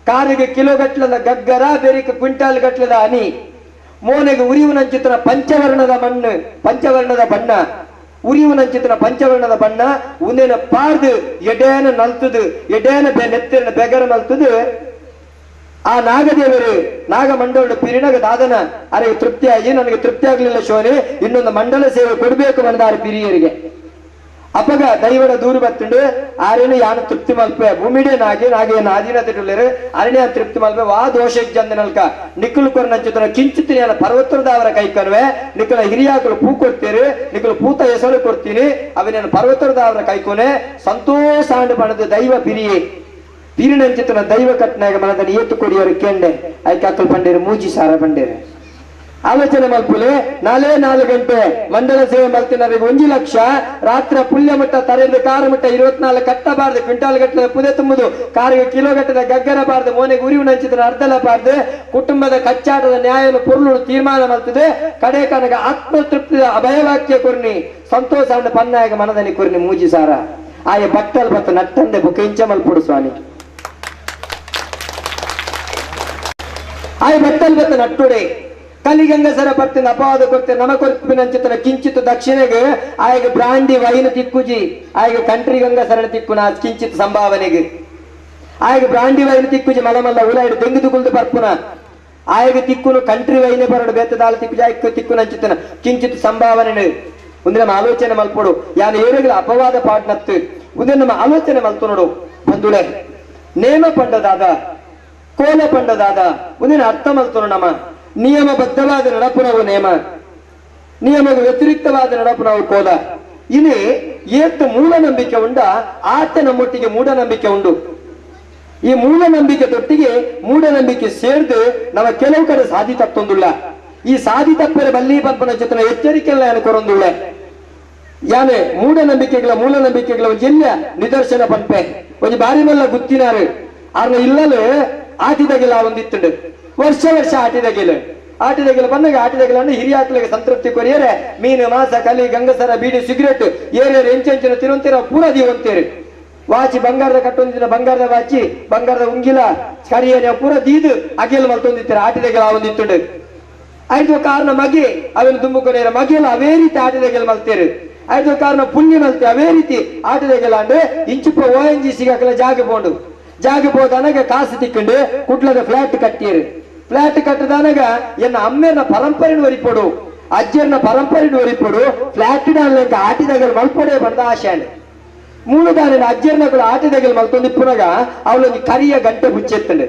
ಕಾರಿಗೆ ಕಿಲೋ ಗಟ್ಲದ ಗಗ್ಗರ ಬೇರಿಕ ಕ್ವಿಂಟಾಲ್ ಗಟ್ಲದ ಹನಿ ಮೋನೆಗೆ ಉರಿಯುವನಂಚಿತನ ಪಂಚವರ್ಣದ ಬಣ್ಣ ಉರಿಯುವನಂಚಿತನ ಪಂಚವರ್ಣದ ಬಣ್ಣ ಉಂದೇನ ಪಾರ್ದು ಎಡೇನ ನಲ್ತುದು ಎಡೇನ ನೆತ್ತಿನ ಬೆಗರ ನಲ್ತುದು ಆ ನಾಗದೇವರು ನಾಗಮಂಡಲ ಪಿರಿನಗ ದಾದನ ಅರೆ ತೃಪ್ತಿಯಾಗಿ ನನಗೆ ತೃಪ್ತಿ ಆಗ್ಲಿಲ್ಲ ಶೋನೆ ಇನ್ನೊಂದು ಮಂಡಲ ಸೇವೆ ಕೊಡಬೇಕು ಬಂದಾರೆ ಪಿರಿಯರಿಗೆ ಅಪಗ ದೈವಡ ದೂರು ಬತ್ತುಂಡು ಆರೇನು ಯಾನು ತೃಪ್ತಿ ಮಲ್ಪೆ ಭೂಮಿಡೆ ನಾಗೇನು ಆಧೀನತೆರು ಅರಣ್ಯ ತೃಪ್ತಿ ಮಲ್ಪೆ ವಾ ದೋಷ ಜಂದನಲ್ಕ ನಿಕ್ಕಲು ಕೊರನಂಚಿತನ ಕಿಂಚಿತ್ತಿನ ಯಾನ ಪರ್ವತರದವರ ಕೈ ಕನ್ವೆ ನಿಕ್ಕಲ ಹಿರಿಯಾಕಲು ಪೂ ಕೊಡ್ತೀರಿ ನಿಕ್ಕಲು ಪೂತ ಹೆಸರು ಕೊಡ್ತೀನಿ ಅವನೇನು ಪರ್ವತರದವರ ಕೈಕೊನೆ ಸಂತೋಷ ಆಂಡು ಪಣದು ದೈವ ಪಿರಿನಂಚಿತನ ದೈವ ಕಟ್ನಾಗ ಮನದಲ್ಲಿ ಏತು ಕೊಡಿಯವರು ಕೇಂಡೆ ಐಕಾಕಲ್ ಪಂಡೇರು ಮೂಜಿ ಸಾರ ಪಂಡೇರು ಆಲೋಚನೆ ಮಲ್ಪುಲೆ 4 ಗಂಟೆ ಮಂಡಲ ಸೇವೆ ಮಲ್ತಿನವರಿಗೆ 1 ಲಕ್ಷ ರಾತ್ರಿ ಪುಲ್ಯ ಮಟ್ಟ ತರೆದು ಕಾರು ಮಟ್ಟ 24 ಕಟ್ಟಬಾರ್ದು ಕ್ವಿಂಟಾಲ್ ಗಟ್ಟಲೆ ಪುದೆ ತುಂಬುದು ಕಾರಿಗೆ ಕಿಲೋ ಗಟ್ಟದ ಗಗ್ಗರ ಬಾರ್ದು ಮೋನೆಗೆ ಉರಿವು ನಂಚಿದ ಅರ್ಧಲ ಬಾರ್ದು ಕುಟುಂಬದ ಕಚ್ಚಾಟದ ನ್ಯಾಯವನ್ನು ಪುರುಳು ತೀರ್ಮಾನ ಮಲ್ತದೆ ಕಡೆ ಕನಗ ಆತ್ಮತೃಪ್ತಿಯ ಅಭಯವಾಕ್ಯ ಕೊರ್ನಿ ಸಂತೋಷ ಅಂಡ ಪನ್ನಾಯಗ ಮನದಲ್ಲಿ ಕೊರ್ನಿ ಮೂಜಿ ಸಾರ ಆಯ ಬಟ್ಟಲ್ ಬತ್ತ ನಟ್ಟಂದೆ ಬುಕಿಂಚ ಮಲ್ಪುಡು ಸ್ವಾಮಿ ಆಯ ಬಟ್ಟಲ್ ಬತ್ತ ನಟ್ಟುಡೆ ಕಲಿಗಂಗಸರ ಪತ್ತಿನ ಅಪವಾದ ಕೊಡ್ತೆ ನಮಕೊರ್ಪಿನಂಚಿತನ ಕಿಂಚಿತ್ ದಕ್ಷಿಣೆಗೆ ಆಯ್ಗೆ ಬ್ರಾಂಡಿ ವೈನ್ ತಿಕ್ಕುಜಿ ಆಯ್ಗೆ ಕಂಟ್ರಿ ಗಂಗಸರಣ ತಿಕ್ಕುನ ಕಿಂಚಿತ್ ಸಂಭಾವನೆಗೆ ಆಯ್ಗೆ ಬ್ರಾಂಡಿ ವೈನ್ ತಿಕ್ಕುಜಿ ಮಲಮಲ್ಲ ಉಲಾಯ್ಡು ತೆಂಗಿದು ಕುಲ್ದು ಪರ್ಪುನ ಆಯಗ ತಿಕ್ಕುನು ಕಂಟ್ರಿ ವೈನೆ ಬರಡು ಬೇತದಾಲ ತಿಕ್ಕು ಜಾಯ್ಕು ತಿಕ್ಕು ನಂಚಿತನ ಕಿಂಚಿತ್ ಸಂಭಾವನೆ ಒಂದೇ ನಮ್ಮ ಆಲೋಚನೆ ಮಲ್ಪಡು ಯಾನು ಏರಿಗಳ ಅಪವಾದ ಪಾಡ್ನತ್ತು ಒಂದೇ ನಮ್ಮ ಆಲೋಚನೆ ಮಲ್ತು ನೋಡು ಬಂದುಳೆ ನೇಮ ಪಂಡದಾದ ಕೋಲ ಪಂಡದಾದ ಒಂದಿನ ಅರ್ಥ ಮಲ್ತು ನಮ್ಮ ನಿಯಮಬದ್ಧವಾದ ನಡಪುನವು ನೇಮ ನಿಯಮಕ್ಕೆ ವ್ಯತಿರಿಕ್ತವಾದ ನಡಪುನವು ಕೋಲ ಇಲ್ಲಿ ಏತ್ತ ಮೂಢನಂಬಿಕೆ ಉಂಡ ಆತ ನಮ್ಮೊಟ್ಟಿಗೆ ಮೂಢನಂಬಿಕೆ ಉಂಡು ಈ ಮೂಢನಂಬಿಕೆ ತೊಟ್ಟಿಗೆ ಮೂಢನಂಬಿಕೆ ಸೇರ್ದು ನಮ್ಮ ಕೆಲವು ಕಡೆ ಸಾಧಿ ತಪ್ಪೊಂದುಳ್ಳ ಈ ಸಾಧಿ ತಪ್ಪರ ಬಲ್ಲಿ ಪಂಪನ ಜೊತೆ ಎಚ್ಚರಿಕೆಲ್ಲ ಏನು ಕೊರೊಂದುಳ್ಳ ಯಾನೆ ಮೂಢನಂಬಿಕೆಗಳ ಮೂಲನಂಬಿಕೆಗಳ ಜಿಲ್ಲೆ ನಿದರ್ಶನ ಪಂಪೆ ಒಂದು ಬಾರಿ ಮಲ್ಲ ಗುತ್ತಿನಾರು ಅವ್ರನ್ನ ಇಲ್ಲಲು ಆಟಿದಗೆಲ್ಲ ಒಂದಿತ್ತುಂಡು ವರ್ಷ ಆಟಿದಗೆಲ್ಲ ಬಂದಾಗ ಆಟಿದಗೆಲ್ಲ ಹಿರಿಯಾಕ್ಲಿಗೆ ಸಂತೃಪ್ತಿ ಕೊರಿಯರೆ ಮೀನು ಮಾಸ ಕಲಿ ಗಂಗಸರ ಬೀಡಿ ಸಿಗರೇಟ್ ಏರಿಯರು ಎಂಚೆಂಚಿನ ತಿರುವಂತೀರ ಪೂರ ದೀವಂತೀರಿ ವಾಚಿ ಬಂಗಾರದ ಕಟ್ಟೊಂದಿನ ಬಂಗಾರದ ವಾಚಿ ಬಂಗಾರದ ಉಂಗಿಲ ಕರಿಯನೆ ಪೂರ ದೀದು ಅಗೆಲ್ ಮಲ್ತೊಂದಿತ್ತೀರ ಆಟಿದಗೆಲ್ಲ ಒಂದಿತ್ತುಂಡು ಐದು ಕಾರಣ ಮಗೆ ಅವನು ತುಂಬುಕೊನೆಯರ ಮಗೆಲ್ಲ ಅವೇ ರೀತಿ ಆಟಿದಗೆಲ್ಲ ಮಲ್ತೇರು ಐದು ಕಾರಣ ಪುಣ್ಯ ಮಲ್ತೆ ಅವೇ ರೀತಿ ಆಟಿದಗೆಲ್ಲ ಅಂದ್ರೆ ಇಂಚುಪ್ಪ ONGC ಜಾಗ போதானಗ ಕಾಸು ತಿಕ್ಕೊಂಡು ಕುಟ್ಲದ ಫ್ಲಾಟ್ ಕಟ್ಟಿಯರು ಫ್ಲಾಟ್ ಕಟ್ಟದಾನಗ ಎನ್ನ ಅಮ್ಮೇನ ಪರಂಪರೆಯನ್ನು ಒರಿಪೋಡು ಅಜ್ಜರ್ನ ಪರಂಪರೆಯನ್ನು ಒರಿಪೋಡು ಫ್ಲಾಟ್ ಲೆಕ್ಕ ಆಟಿದಗೆಲ್ಲ ಮಲ್ಪೊಡೆ ಬಂದ ಆಶೆ ಮೂಲದಾನ ಅಜ್ಜರ್ನಗಳು ಆಟಿದಗೆಲ್ಲ ಮಲ್ತೊಂದಿಪ್ಪುನಾಗ ಅವಳೊಂದು ಕರಿಯ ಗಂಟೆ ಬುಚ್ಚೆತ್ತಂಡು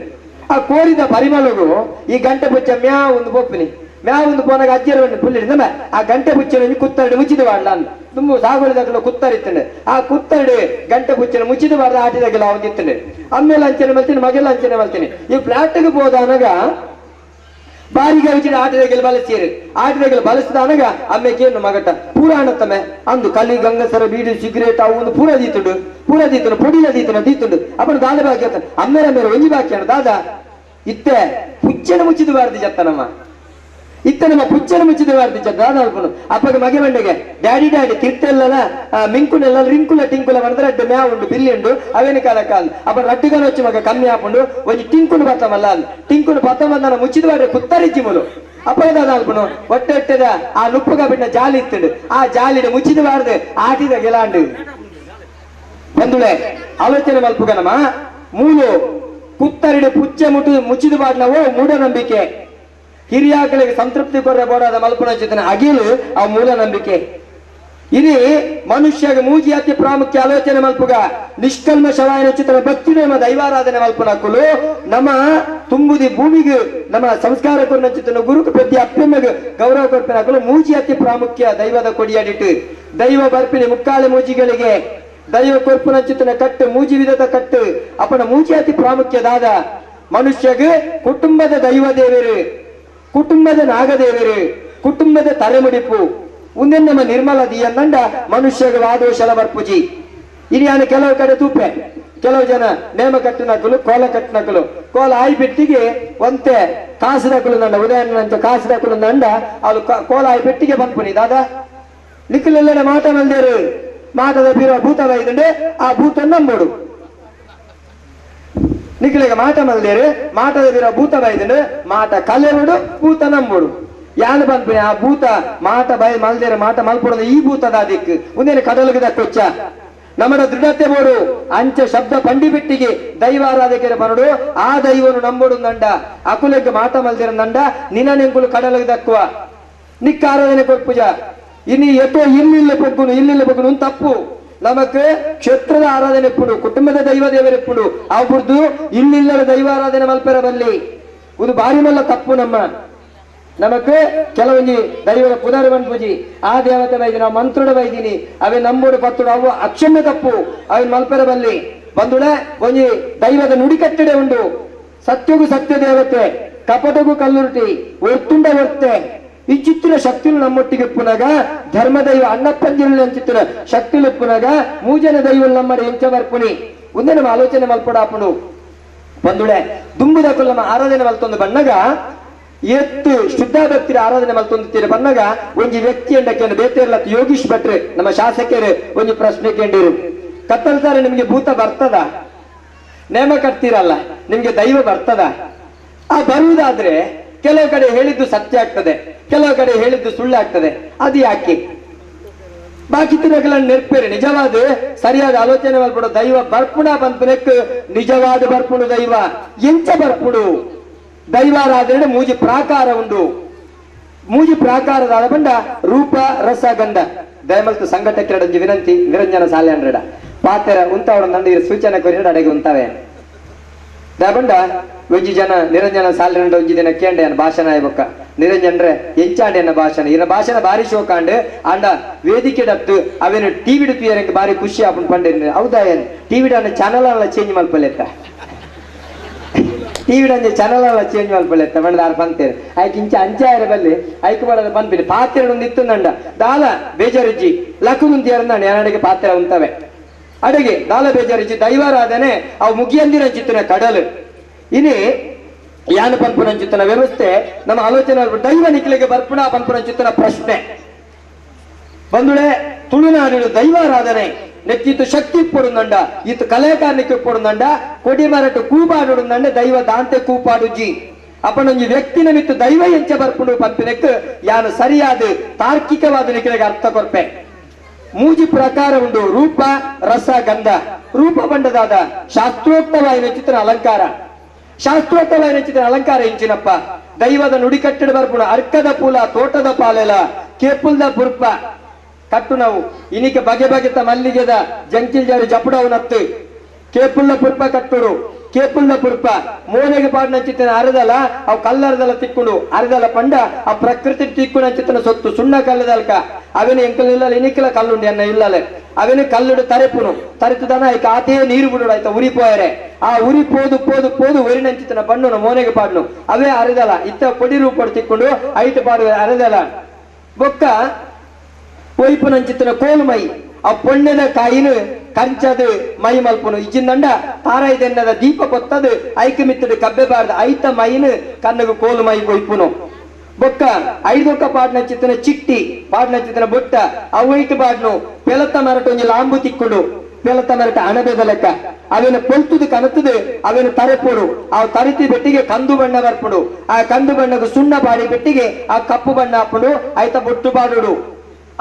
ಆ ಕೋರಿದ ಪರಿಮಳಗೂ ಈ ಗಂಟೆ ಬುಚ್ಚ ಮ್ಯಾವ್ ಒಂದು ಪೊಪ್ಪಿನಿ ಮ್ಯಾವ್ ಒಂದು ಪೋನಾಗ ಅಜ್ಜರವನ್ನು ಪುಲ್ಲಿಡಿದ ಆ ಗಂಟೆ ಬುಚ್ಚನ ಕುತ್ತರಡು ಮುಚ್ಚಿದ ಬಾಡ್ಲ ತುಂಬ ಸಾಗುಳಿದಾಗಲು ಕುತ್ತರಿತ್ತಂಡು ಆ ಕುತ್ತರಡು ಗಂಟೆ ಬುಚ್ಚನ ಮುಚ್ಚಿದ ಬಾರ್ದ ಆಟಿದಾಗೆಲ್ಲ ಅವನಿತ್ತಂಡು ಅಮ್ಮೇಲೆ ಅಂಚನೆ ಮಲ್ತೀನಿ ಮಗೆಲ್ಲ ಅಂಚನೆ ಮಲ್ತೀನಿ ಈ ಫ್ಲಾಟ್ಗೆ ಹೋದಾನಾಗ ಬಾರಿಗೆ ಉಚಿತ ಆಟಿದಾಗೆಲ್ಲ ಬಳಸ್ತೀರಿ ಆಟಿದಾಗೆಲ್ಲ ಬಳಸಿದಾನಾಗ ಅಮ್ಮೆಗೇನು ಮಗಟ ಪುರಾಣ ತಮ್ಮೆ ಅಂದು ಕಲಿ ಗಂಗಸರ ಬೀಡಿ ಸಿಗರೇಟ್ ಅವು ಒಂದು ಪೂರ ದೀತುಂಡು ಪೊಡಿಲ ದೀತುಂಡು ಅಪ್ಪನ ದಾದ ಬಾಕಿ ಅಂತ ಅಮ್ಮೇರ ಮೇಲೆ ಒಂಜಿ ಬಾಕಿ ಅಣ್ಣ ದಾದ ಇತ್ತೆ ಪುಚ್ಚನ ಮುಚ್ಚಿದ ಬಾರ್ದಿ ಜತ್ತನಮ್ಮ ಇತ್ತ ನಮ್ಮ ಪುಚ್ಚನ ಮುಚ್ಚಿದ ಬಾರ್ದಿ ಜತ್ತ ದಾದ ಅಲ್ಪನು ಅಪ್ಪಗೆ ಮಗೆ ಬಂಡೆಗೆ ಡ್ಯಾಡಿ ತಿರ್ತೆಲ್ಲ ಮಿಂಕುನೆಲ್ಲ ರಿಂಕುಲ ಟಿಂಕುಲ ಮಾಡಿದ್ರೆ ಅಡ್ಡ ಮ್ಯಾವ್ ಉಂಡು ಬಿಲ್ಲಿ ಉಂಡು ಅವೇನು ಕಾಲ ಅಪ್ಪ ರಡ್ಡುಗನ వచ్చి ಮಗ ಕಮ್ಮಿ ಹಾಕೊಂಡು ಒಂದು ಟಿಂಕುನು ಬತ್ತಮಲ್ಲ ಟಿಂಕುನು ಬತ್ತಮಲ್ಲ ಮುಚ್ಚಿದ ಬಾಡ್ರೆ ಕುತ್ತರಿಜ್ಜಿ ಮುಲು ಅಪ್ಪಗೆ ದಾದ ಅಲ್ಪನು ಒಟ್ಟೆಟ್ಟದ ಆ ನುಪ್ಪಗ ಬಿಟ್ಟ ಜಾಲಿ ಇತ್ತುಂಡು ಆ ಜಾಲಿಡ ಮುಚ್ಚಿದ ಬಾರ್ದು ಆಟಿದ ಗೆಲಾಂಡು ಬಂದುಳೆ ಆಲೋಚನೆ ಮಲ್ಪುಗನಮ್ಮ ಮೂಲು ಕುತ್ತರಿಡು ಪುಚ್ಚೆ ಮುಚ್ಚಿದ ಬಾಡ್ಲವೋ ಮೂಢನಂಬಿಕೆ ಹಿರಿಯಾಕಳಿಗೆ ಸಂತೃಪ್ತಿ ಕೊರ್ರೆ ಬೋಡಾದ ಮಲ್ಪನ ಚಿತನ ಅಗಿಲು ಆ ಮೂಲನಂಬಿಕೆ ఇది ಮನುಷ್ಯಗೆ ಮೂಜಿ ಅತಿ ಪ್ರಾಮುಖ್ಯ ಆಲೋಚನೆ ಮಲ್ಪುಗ ನಿಷ್ಕಲ್ಮಶವಾಯನ ಚಿತ್ರ ಭಕ್ತಿ ನೇಮ ದೈವಾರಾಧನೆ ಮಲ್ಪನಕ್ಕಲು ನಮ್ಮ ತುಂಬುದಿ ಭೂಮಿಗೆ ನಮ್ಮ ಸಂಸ್ಕಾರ ಕೊರ್ನ ಚಿತ್ರ ಗುರುಕು ಪ್ರತಿ ಅಪ್ಪೆಮ್ಮೆಗೆ ಗೌರವ ಕೊರ್ಪಿನಕ್ಕಲು ಮೂಜಿ ಅತಿ ಪ್ರಾಮುಖ್ಯ ದೈವದ ಕೊಡಿಯಾಡಿಟ್ಟು ದೈವ ಬರ್ಪಿನಿ ಮುಕ್ಕಾಲೆ ಮೂಜಿಗಳಿಗೆ ದೈವ ಕೊರ್ಪುನ ಚಿತ್ರ ಕಟ್ಟು ಮೂಜಿ ವಿಧದ ಕಟ್ಟು ಅಪ್ಪನ ಮೂಜಿ ಅತಿ ಪ್ರಾಮುಖ್ಯದಾದ ಮನುಷ್ಯಗೆ ಕುಟುಂಬದ ದೈವ ದೇವರು ಕುಟುಂಬದ ನಾಗದೇವರು ಕುಟುಂಬದ ತಲೆಮುಡಿಪು ಮುಂದೆ ನಮ್ಮ ನಿರ್ಮಲ ದಿಯನ್ನಂಡ ಮನುಷ್ಯಗೆ ವಾದೋಶಲ ಬರ್ಪುಜಿ ಇರಿಯಾನ ಕೆಲವು ಕಡೆ ತೂಪೆ ಕೆಲವು ಜನ ನೇಮ ಕಟ್ಟಿನಕಲು ಕೋಲ ಕಟ್ಟಿನಕಲು ಕೋಲ ಆಯಿ ಪೆಟ್ಟಿಗೆ ಒಂತೆ ಕಾಸಿದಕಲು ನಂಡ ಉದಯನ ಕಾಸಿದಕಲು ನಂಡ ಅವಳು ಕೋಲ ಆಯಿ ಪೆಟ್ಟಿಗೆ ಬಂದ್ಪುನಿ ದಾದಾ ನಿಖಿಲೆಲ್ಲ ಮಾಟ ಮಲ್ದೇರು ಮಾಟದ ಬೀರೋ ಭೂತ ವೈದಂಡೆ ಆ ಭೂತ ನಂಬೋಡು ನಿಖಿಲಿಗೆ ಮಾಟ ಮಲ್ದೇರು ಮಾಟದ ಬೀರೋ ಭೂತ ವೈದಂಡು ಮಾಟ ಕಲೆರುಡು ಭೂತ ನಂಬೋಡು ಯಾನು ಬಂದ್ಬಿಡಿ ಆ ಭೂತ ಮಾಟ ಬೈ ಮಲ್ದೇರ ಮಾಟ ಮಲ್ಪೊಡ ಈ ಭೂತದ ದಿಕ್ಕು ಮುಂದೇನೆ ಕಡಲಿಗೆ ದಕ್ಕೊಚ್ಚ ನಮ್ಮಡ ದೃಢತೆ ಬೋಡು ಅಂಚೆ ಶಬ್ದ ಪಂಡಿ ಬಿಟ್ಟಿಗೆ ದೈವಾರಾಧಕರ ಬರಡು ಆ ದೈವನು ನಂಬೋಡು ನಂಡ ಅಕುಲೆಗೆ ಮಾಟ ಮಲ್ದೇರ ನಂಡ ನಿನ ನೆಂಕುಲು ಕಡಲಿಗೆ ದಕ್ಕುವ ನಿಕ್ಕ ಆರಾಧನೆ ಕೊಡ್ಪುಜ ಇನ್ನು ಎತ್ತೋ ಇಲ್ಲಿಲ್ಲ ಬಗ್ಗುನು ತಪ್ಪು ನಮಕ್ ಕ್ಷೇತ್ರದ ಆರಾಧನೆ ಎಪ್ಪುಡು ಕುಟುಂಬದ ದೈವ ದೇವರೆಪ್ಪುಡು ಅವ್ರದ್ದು ಇಲ್ಲಿಲ್ಲದ ದೈವಾರಾಧನೆ ಮಲ್ಪೆರ ಬಲ್ಲಿ ಇದು ಬಾರಿ ಮಲ್ಲ ತಪ್ಪು ನಮಕ್ ಕೆಲವೊಂದು ದೈವದ ಪುನರ್ವನ್ ಪೂಜಿ ಆ ದೇವತೆ ವೈದಿನ ಮಂತ್ರುಡ ವೈದಿನಿ ಅವೇ ನಮ್ಮೋಡು ಪತ್ತುಡು ಅವು ಅಕ್ಷಮ್ಯ ತಪ್ಪು ಅವನ್ ಮಲ್ಪೆರ ಬಲ್ಲಿ ಬಂದುಳೆ ಒಂಜಿ ದೈವದ ನುಡಿಕಟ್ಟಡೆ ಉಂಡು ಸತ್ಯಗೂ ಸತ್ಯ ದೇವತೆ ಕಪಟಗೂ ಕಲ್ಲುರುಟಿ ಒರ್ತುಂಡ ಒರ್ತೆ ಈ ಚಿತ್ತಿನ ಶಕ್ತಿಲು ನಮ್ಮೊಟ್ಟಿಗೆ ಪುನಗ ಧರ್ಮ ದೈವ ಅಣ್ಣಪ್ಪಂಜಿನ ಚಿತ್ತಿನ ಶಕ್ತಿಲು ಪುನಗ ಮೂಜನ ದೈವ ನಮ್ಮಡೆ ಎಂಚ ಬರ್ಪುನಿ ಒಂದೇ ನಮ್ಮ ಆಲೋಚನೆ ಮಲ್ಪಡಾಪುಡು ಬಂದುಳೆ ದುಂಬುದ ನಮ್ಮ ಆರಾಧನೆ ಮಲ್ತೊಂದು ಬಣ್ಣಗ ಎತ್ತು ಶುದ್ಧ ಭಕ್ತಿರ ಆರಾಧನೆ ಮಲ್ತೊಂದಿತ್ತೀರ ಬನ್ನಗ ಒಂಜಿ ವ್ಯಕ್ತಿ ಎಂಡಕ್ಕೆ ಬೇತೆಲ್ಲ ಯೋಗೀಶ್ ಭಟ್ರೆ ನಮ್ಮ ಶಾಸಕರು ಒಂದು ಪ್ರಶ್ನೆ ಕೇಳಿರು ಕತ್ತಲ್ತಾರೆ ನಿಮ್ಗೆ ಭೂತ ಬರ್ತದ ನೇಮ ಕಟ್ತೀರಲ್ಲ ನಿಮ್ಗೆ ದೈವ ಬರ್ತದ ಆ ಬರುವುದಾದ್ರೆ ಕೆಲವು ಕಡೆ ಹೇಳಿದ್ದು ಸತ್ಯ ಆಗ್ತದೆ ಕೆಲವು ಕಡೆ ಹೇಳಿದ್ದು ಸುಳ್ಳು ಆಗ್ತದೆ ಅದು ಯಾಕೆ ಬಾಕಿ ತಿರುಗಳನ್ನು ನೆರ್ಪೇರಿ ನಿಜವಾದ ಸರಿಯಾದ ಆಲೋಚನೆ ಮಲ್ಪಡೋ ದೈವ ಬರ್ಪುಣ ಬಂಪನಕ್ಕೆ ನಿಜವಾದ ಬರ್ಪುಣು ದೈವ ಎಂಚ ಬರ್ಪುಡು ದೈವಾರಾಧನೆ ಮೂಜಿ ಪ್ರಾಕಾರ ಉಂಡು. ಮೂಜಿ ಪ್ರಾಕಾರದ ಬಂಡ ರೂಪ ರಸ ಗಂಧ ದಯಮಲ್ತು ಸಂಘಟಕ್ಕೆ ವಿನಂತಿ ನಿರಂಜನ ಸಾಲೆ ಅಂಡ್ರಡ ಪಾತೆರ ಉಂತವಡ ನಂದಿ ಸೂಚನೆ ಕೊರಿಡ ಅಡೆಗೆ ಉಂತವೆ ದಯಬಂಡ ಒಂಜಿ ಜನ ನಿರಂಜನ ಸಾಲೆ ಒಂಜಿ ದಿನ ಕೇಂಡ ಭಾಷಣ ಆಯ್ಬಕ್ಕ ನಿರಂಜನ್ರೆ ಎಂಚಾಂಡೆ ಅನ್ನ ಭಾಷಣ ಇನ್ನ ಭಾಷಣ ಬಾರಿ ಶೋಕಾಂಡ್ ಅಂಡ ವೇದಿಕೆ ಡತ್ತು ಅವೇನು ಟಿವಿ ಡುಪಿಯರಂಗೆ ಬಾರಿ ಖುಷಿ ಆಪನ್ ಪಂಡಿನ ಹೌದಾ ಏನ್ ಟಿವಿ ಅನ್ನ ಚಾನಲ್ ಅಲ್ಲ ಚೇಂಜ್ ಮಲ್ಪಲೆತ್ತ ಟಿವಿ ಚಾನಲ್ ಅಲ್ಲ ಚೇಂಜ್ ಮಲ್ಪಲೆತ್ತ ಬಂಡ ಆರು ಪಂತೇರು ಆಯ್ಕೆ ಇಂಚ ಅಂಚಾಯರ ಬಲ್ಲಿ ಐಕ್ ಮಾಡದ ಪಂಪಿನಿ ಪಾತ್ರೆ ಒಂದು ಇತ್ತು ನಂಡ ದಾಲ ಬೇಜಾರಿಜ್ಜಿ ಲಕ್ಕುಂತಿ ಅರ್ನಾಣ ಯಾನಡೆಗೆ ಪಾತ್ರೆ ಉಂತವೆ ಅಡೆಗೆ ದಾಲ ಬೇಜಾರಿಜ್ಜಿ ದೈವಾರಾಧನೆ ಅವು ಮುಗಿಯಂದಿನ ಚಿತ್ತನ ಕಡಲು ಇನಿ ಯಾನ ಪಂಪುನ ಚಿತ್ತನ ವ್ಯವಸ್ಥೆ ನಮ್ಮ ಆಲೋಚನೆ ದೈವ ನಿಖಿಲಿಗೆ ಬರ್ಪುಣ ಪಂಪುನ ಚಿತ್ತನ ಪ್ರಶ್ನೆ ಬಂದುಳೆ ತುಳುನಾಡು ದೈವಾರಾಧನೆ ನೆತ್ತಿತ್ತು ಶಕ್ತಿ ಪೊಡುಂದಂಡ ಇತ್ತು ಕಲೆಕಾರನಿಗೆ ಪೊಡುಂದಂಡ ಕೊಡಿ ಮರಟ್ಟು ಕೂಪಾಡುಂದಂಡ ದೈವ ದಾಂತೆ ಕೂಪಾಡುಜಿ ಅಪ್ಪನೊಂಜಿ ವ್ಯಕ್ತಿನ ಮಿತ್ತು ದೈವ ಎಂಚ ಬರ್ಪುಂಡು ಪಂಪಿನಕ್ಕೆ ಯಾನು ಸರಿಯಾದ ತಾರ್ಕಿಕವಾದ ನಿಖಿಲಿಗೆ ಅರ್ಥ ಕೊರ್ಪೆ ಮೂಜಿ ಪ್ರಕಾರ ಉಂಡು ರೂಪ ರಸ ಗಂಧ ರೂಪ ಬಂಡದಾದ ಶಾಸ್ತ್ರೋಕ್ತವಾಯಿನ ಚಿತ್ರ ಅಲಂಕಾರ ಶಾಸ್ತ್ರೋಕ್ತವಾಯಿನ ಚಿತ್ರ ಅಲಂಕಾರ ಇಂಚಿನಪ್ಪ ದೈವದ ನುಡಿ ಕಟ್ಟಡ ಬರ್ಪುಣ ಅರ್ಕದ ಪೂಲ ತೋಟದ ಪಾಲೆಲ ಕೇಪುಲ್ದ ಬುರ್ಪ ಕಟ್ಟು ನಾವು ಇನಿಕೆ ಬಗೆ ಬಗೆತ ಮಲ್ಲಿಗೆದ ಜಂಕಿಲ್ ಜಾರಿ ಜಪುಡವನತ್ತು ಕೇಪುಲ್ಲ ಪುರ್ಪ ಕಟ್ಟುಡು ಕೇಪುಲ್ಲ ಪುರ್ಪ ಮೋನೆಗೆ ಪಾಡಿನ ಚಿತ್ತನ ಅರದಲ ಅವು ಕಲ್ಲರದಲ ತಿಕ್ಕುಡು ಅರದಲ ಪಂಡ ಆ ಪ್ರಕೃತಿ ತಿಕ್ಕುನ ಚಿತ್ತನ ಸೊತ್ತು ಸುಣ್ಣ ಕಲ್ಲದಲ್ಕ ಅವೇನು ಎಂಕಲ್ ಇಲ್ಲ ಇನಿಕಲ ಕಲ್ಲುಂಡಿ ಅನ್ನ ಇಲ್ಲಲೆ ಅವೇನು ಕಲ್ಲುಡು ತರೆಪುನು ತರೆತುದಾನ ಆಯ್ಕ ಆತೇ ನೀರು ಬಿಡುಡು ಆಯ್ತಾ ಉರಿ ಪೋಯರೆ ಆ ಉರಿ ಪೋದು ಪೋದು ಪೋದು ಒರಿನ ಚಿತ್ತನ ಬಣ್ಣನು ಮೋನೆಗೆ ಪಾಡ್ನು ಅವೇ ಅರದಲ ಇತ್ತ ಕೊಡಿ ರೂಪ ತಿಕ್ಕೊಂಡು ಐಟ್ ಪಾಡುವ ಅರದಲ ಬೊಕ್ಕ ಒಯ್ಪುನ ಚಿತ್ತನ ಕೋಲು ಮೈ ಆ ಪೊಣ್ಣದ ಕಾಯಿನು ಕಂಚದು ಮೈ ಮಲ್ಪುನು ಇಜ್ಜಿಂದಂಡ ತಾರಾಯ್ದೆನ್ನದ ದೀಪ ಕೊತ್ತದು ಐಕ ಮಿತ್ತದು ಕಬ್ಬೆ ಬಾರ್ದ ಐತ ಮೈನು ಕನ್ನಗು ಕೋಲು ಮೈ ಒಯ್ಪುನು ಬೊಕ್ಕ ಐದೊಕ್ಕ ಪಾಡ್ನ ಚಿತ್ತನ ಚಿಟ್ಟಿ ಪಾಡ್ನ ಚಿತ್ತನ ಬೊಟ್ಟ ಅವೈಟ್ ಬಾಡ್ನು ಪೆಲತ ಮರಟ ಒಂಜಿ ಲಾಂಬು ತಿಕ್ಕುಡು ಪೆಲತ ಮರಟ ಅಣಬೆದ ಲೆಕ್ಕ ಅವೇನು ಪೊಲ್ತುದು ಕನತದು ಅವೇನು ತರೆಪುಡು ಆ ತರಿತಿ ಬೆಟ್ಟಿಗೆ ಕಂದು ಬಣ್ಣ ಬರ್ಪುಡು ಆ ಕಂದು ಬಣ್ಣಗೂ ಸುಣ್ಣ ಬಾಡಿ ಬೆಟ್ಟಿಗೆ ಆ ಕಪ್ಪು ಬಣ್ಣ ಹಾಪುಡು ಆಯ್ತ ಬೊಟ್ಟು ಬಾಡುಡು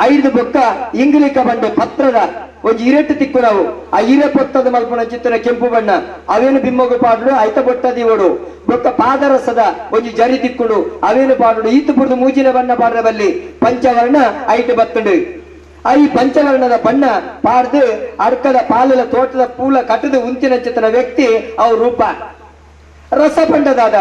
ಐದು ಬೊಕ್ಕ ಇಂಗ್ಲಿಕ ಬಂಡೆ ಪತ್ರದ ಒಂಜಿ ಇರೆಟ್ಟು ತಿಕ್ಕು ನಾವು ಆ ಇರೆ ಪೊತ್ತದ ಮಲ್ಪನ ಚಿತ್ತನ ಕೆಂಪು ಬಣ್ಣ ಅವೇನು ಬಿಮ್ಮಗು ಪಾಡುಡು ಐತ ಬೊಟ್ಟದಿ ಓಡು ಬೊಕ್ಕ ಪಾದರಸದ ಒಂಜಿ ಜರಿ ತಿಕ್ಕುಡು ಅವೇನು ಪಾಡುಡು ಈತು ಬುಡ್ದು ಮೂಜಿನ ಬಣ್ಣ ಪಾಡ್ರ ಬಲ್ಲಿ ಪಂಚವರ್ಣ ಐಟ್ ಬತ್ತುಂಡು ಈ ಪಂಚವರ್ಣದ ಬಣ್ಣ ಪಾಡ್ದು ಅಡ್ಕದ ಪಾಲದ ತೋಟದ ಪೂಲ ಕಟ್ಟದು ಉಂತಿನ ಚಿತ್ತನ ವ್ಯಕ್ತಿ ಅವ್ ರೂಪ ರಸಪಂಡದಾದ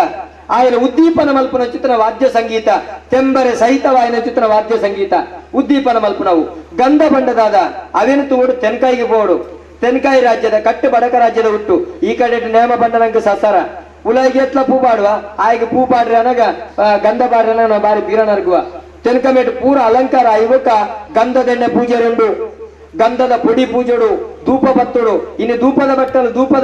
ఆయన ఉద్దీపన మల్పున చిత్ర వాద్య సంగీత తెంబರೆ సహితవాయన చిత్ర వాద్య సంగీత ఉద్దీపన మల్పునವು ಗಂಧ ಬಂಡದಾದ ಅವೇನು ತೋಡು ತೆನ್ಕಾಯಿಗೆ ಬೋಡು ತೆನ್ಕಾಯಿ ರಾಜ್ಯದ ಕಟ್ಟು ಬಡಕ ರಾಜ್ಯದ ಹುಟ್ಟು ಈ ಕಡೆ ನೇಮ ಬಂಡನಂಕ ಸಸರ ಉಲಾಯಿಗೆ ಎತ್ಲ ಪೂ ಪಾಡುವ ಆಯ್ಗೆ ಪೂ ಪಾಡ್ರಿ ಅನಗ ಗಂಧ ಪಾಡ್ರಿ ಅನಗ ಬಾರಿ ಬೀರನರ್ಗುವ ತೆನ್ಕಮೇಟು ಪೂರ ಅಲಂಕಾರ ಇವಕ್ಕ ಗಂಧದೆಣ್ಣೆ ಪೂಜೆ ರೆಂಡು ಗಂಧದ ಪುಡಿ ಪೂಜೆಡು ಧೂಪ ಬತ್ತುಡು ಇನ್ನು ಧೂಪದ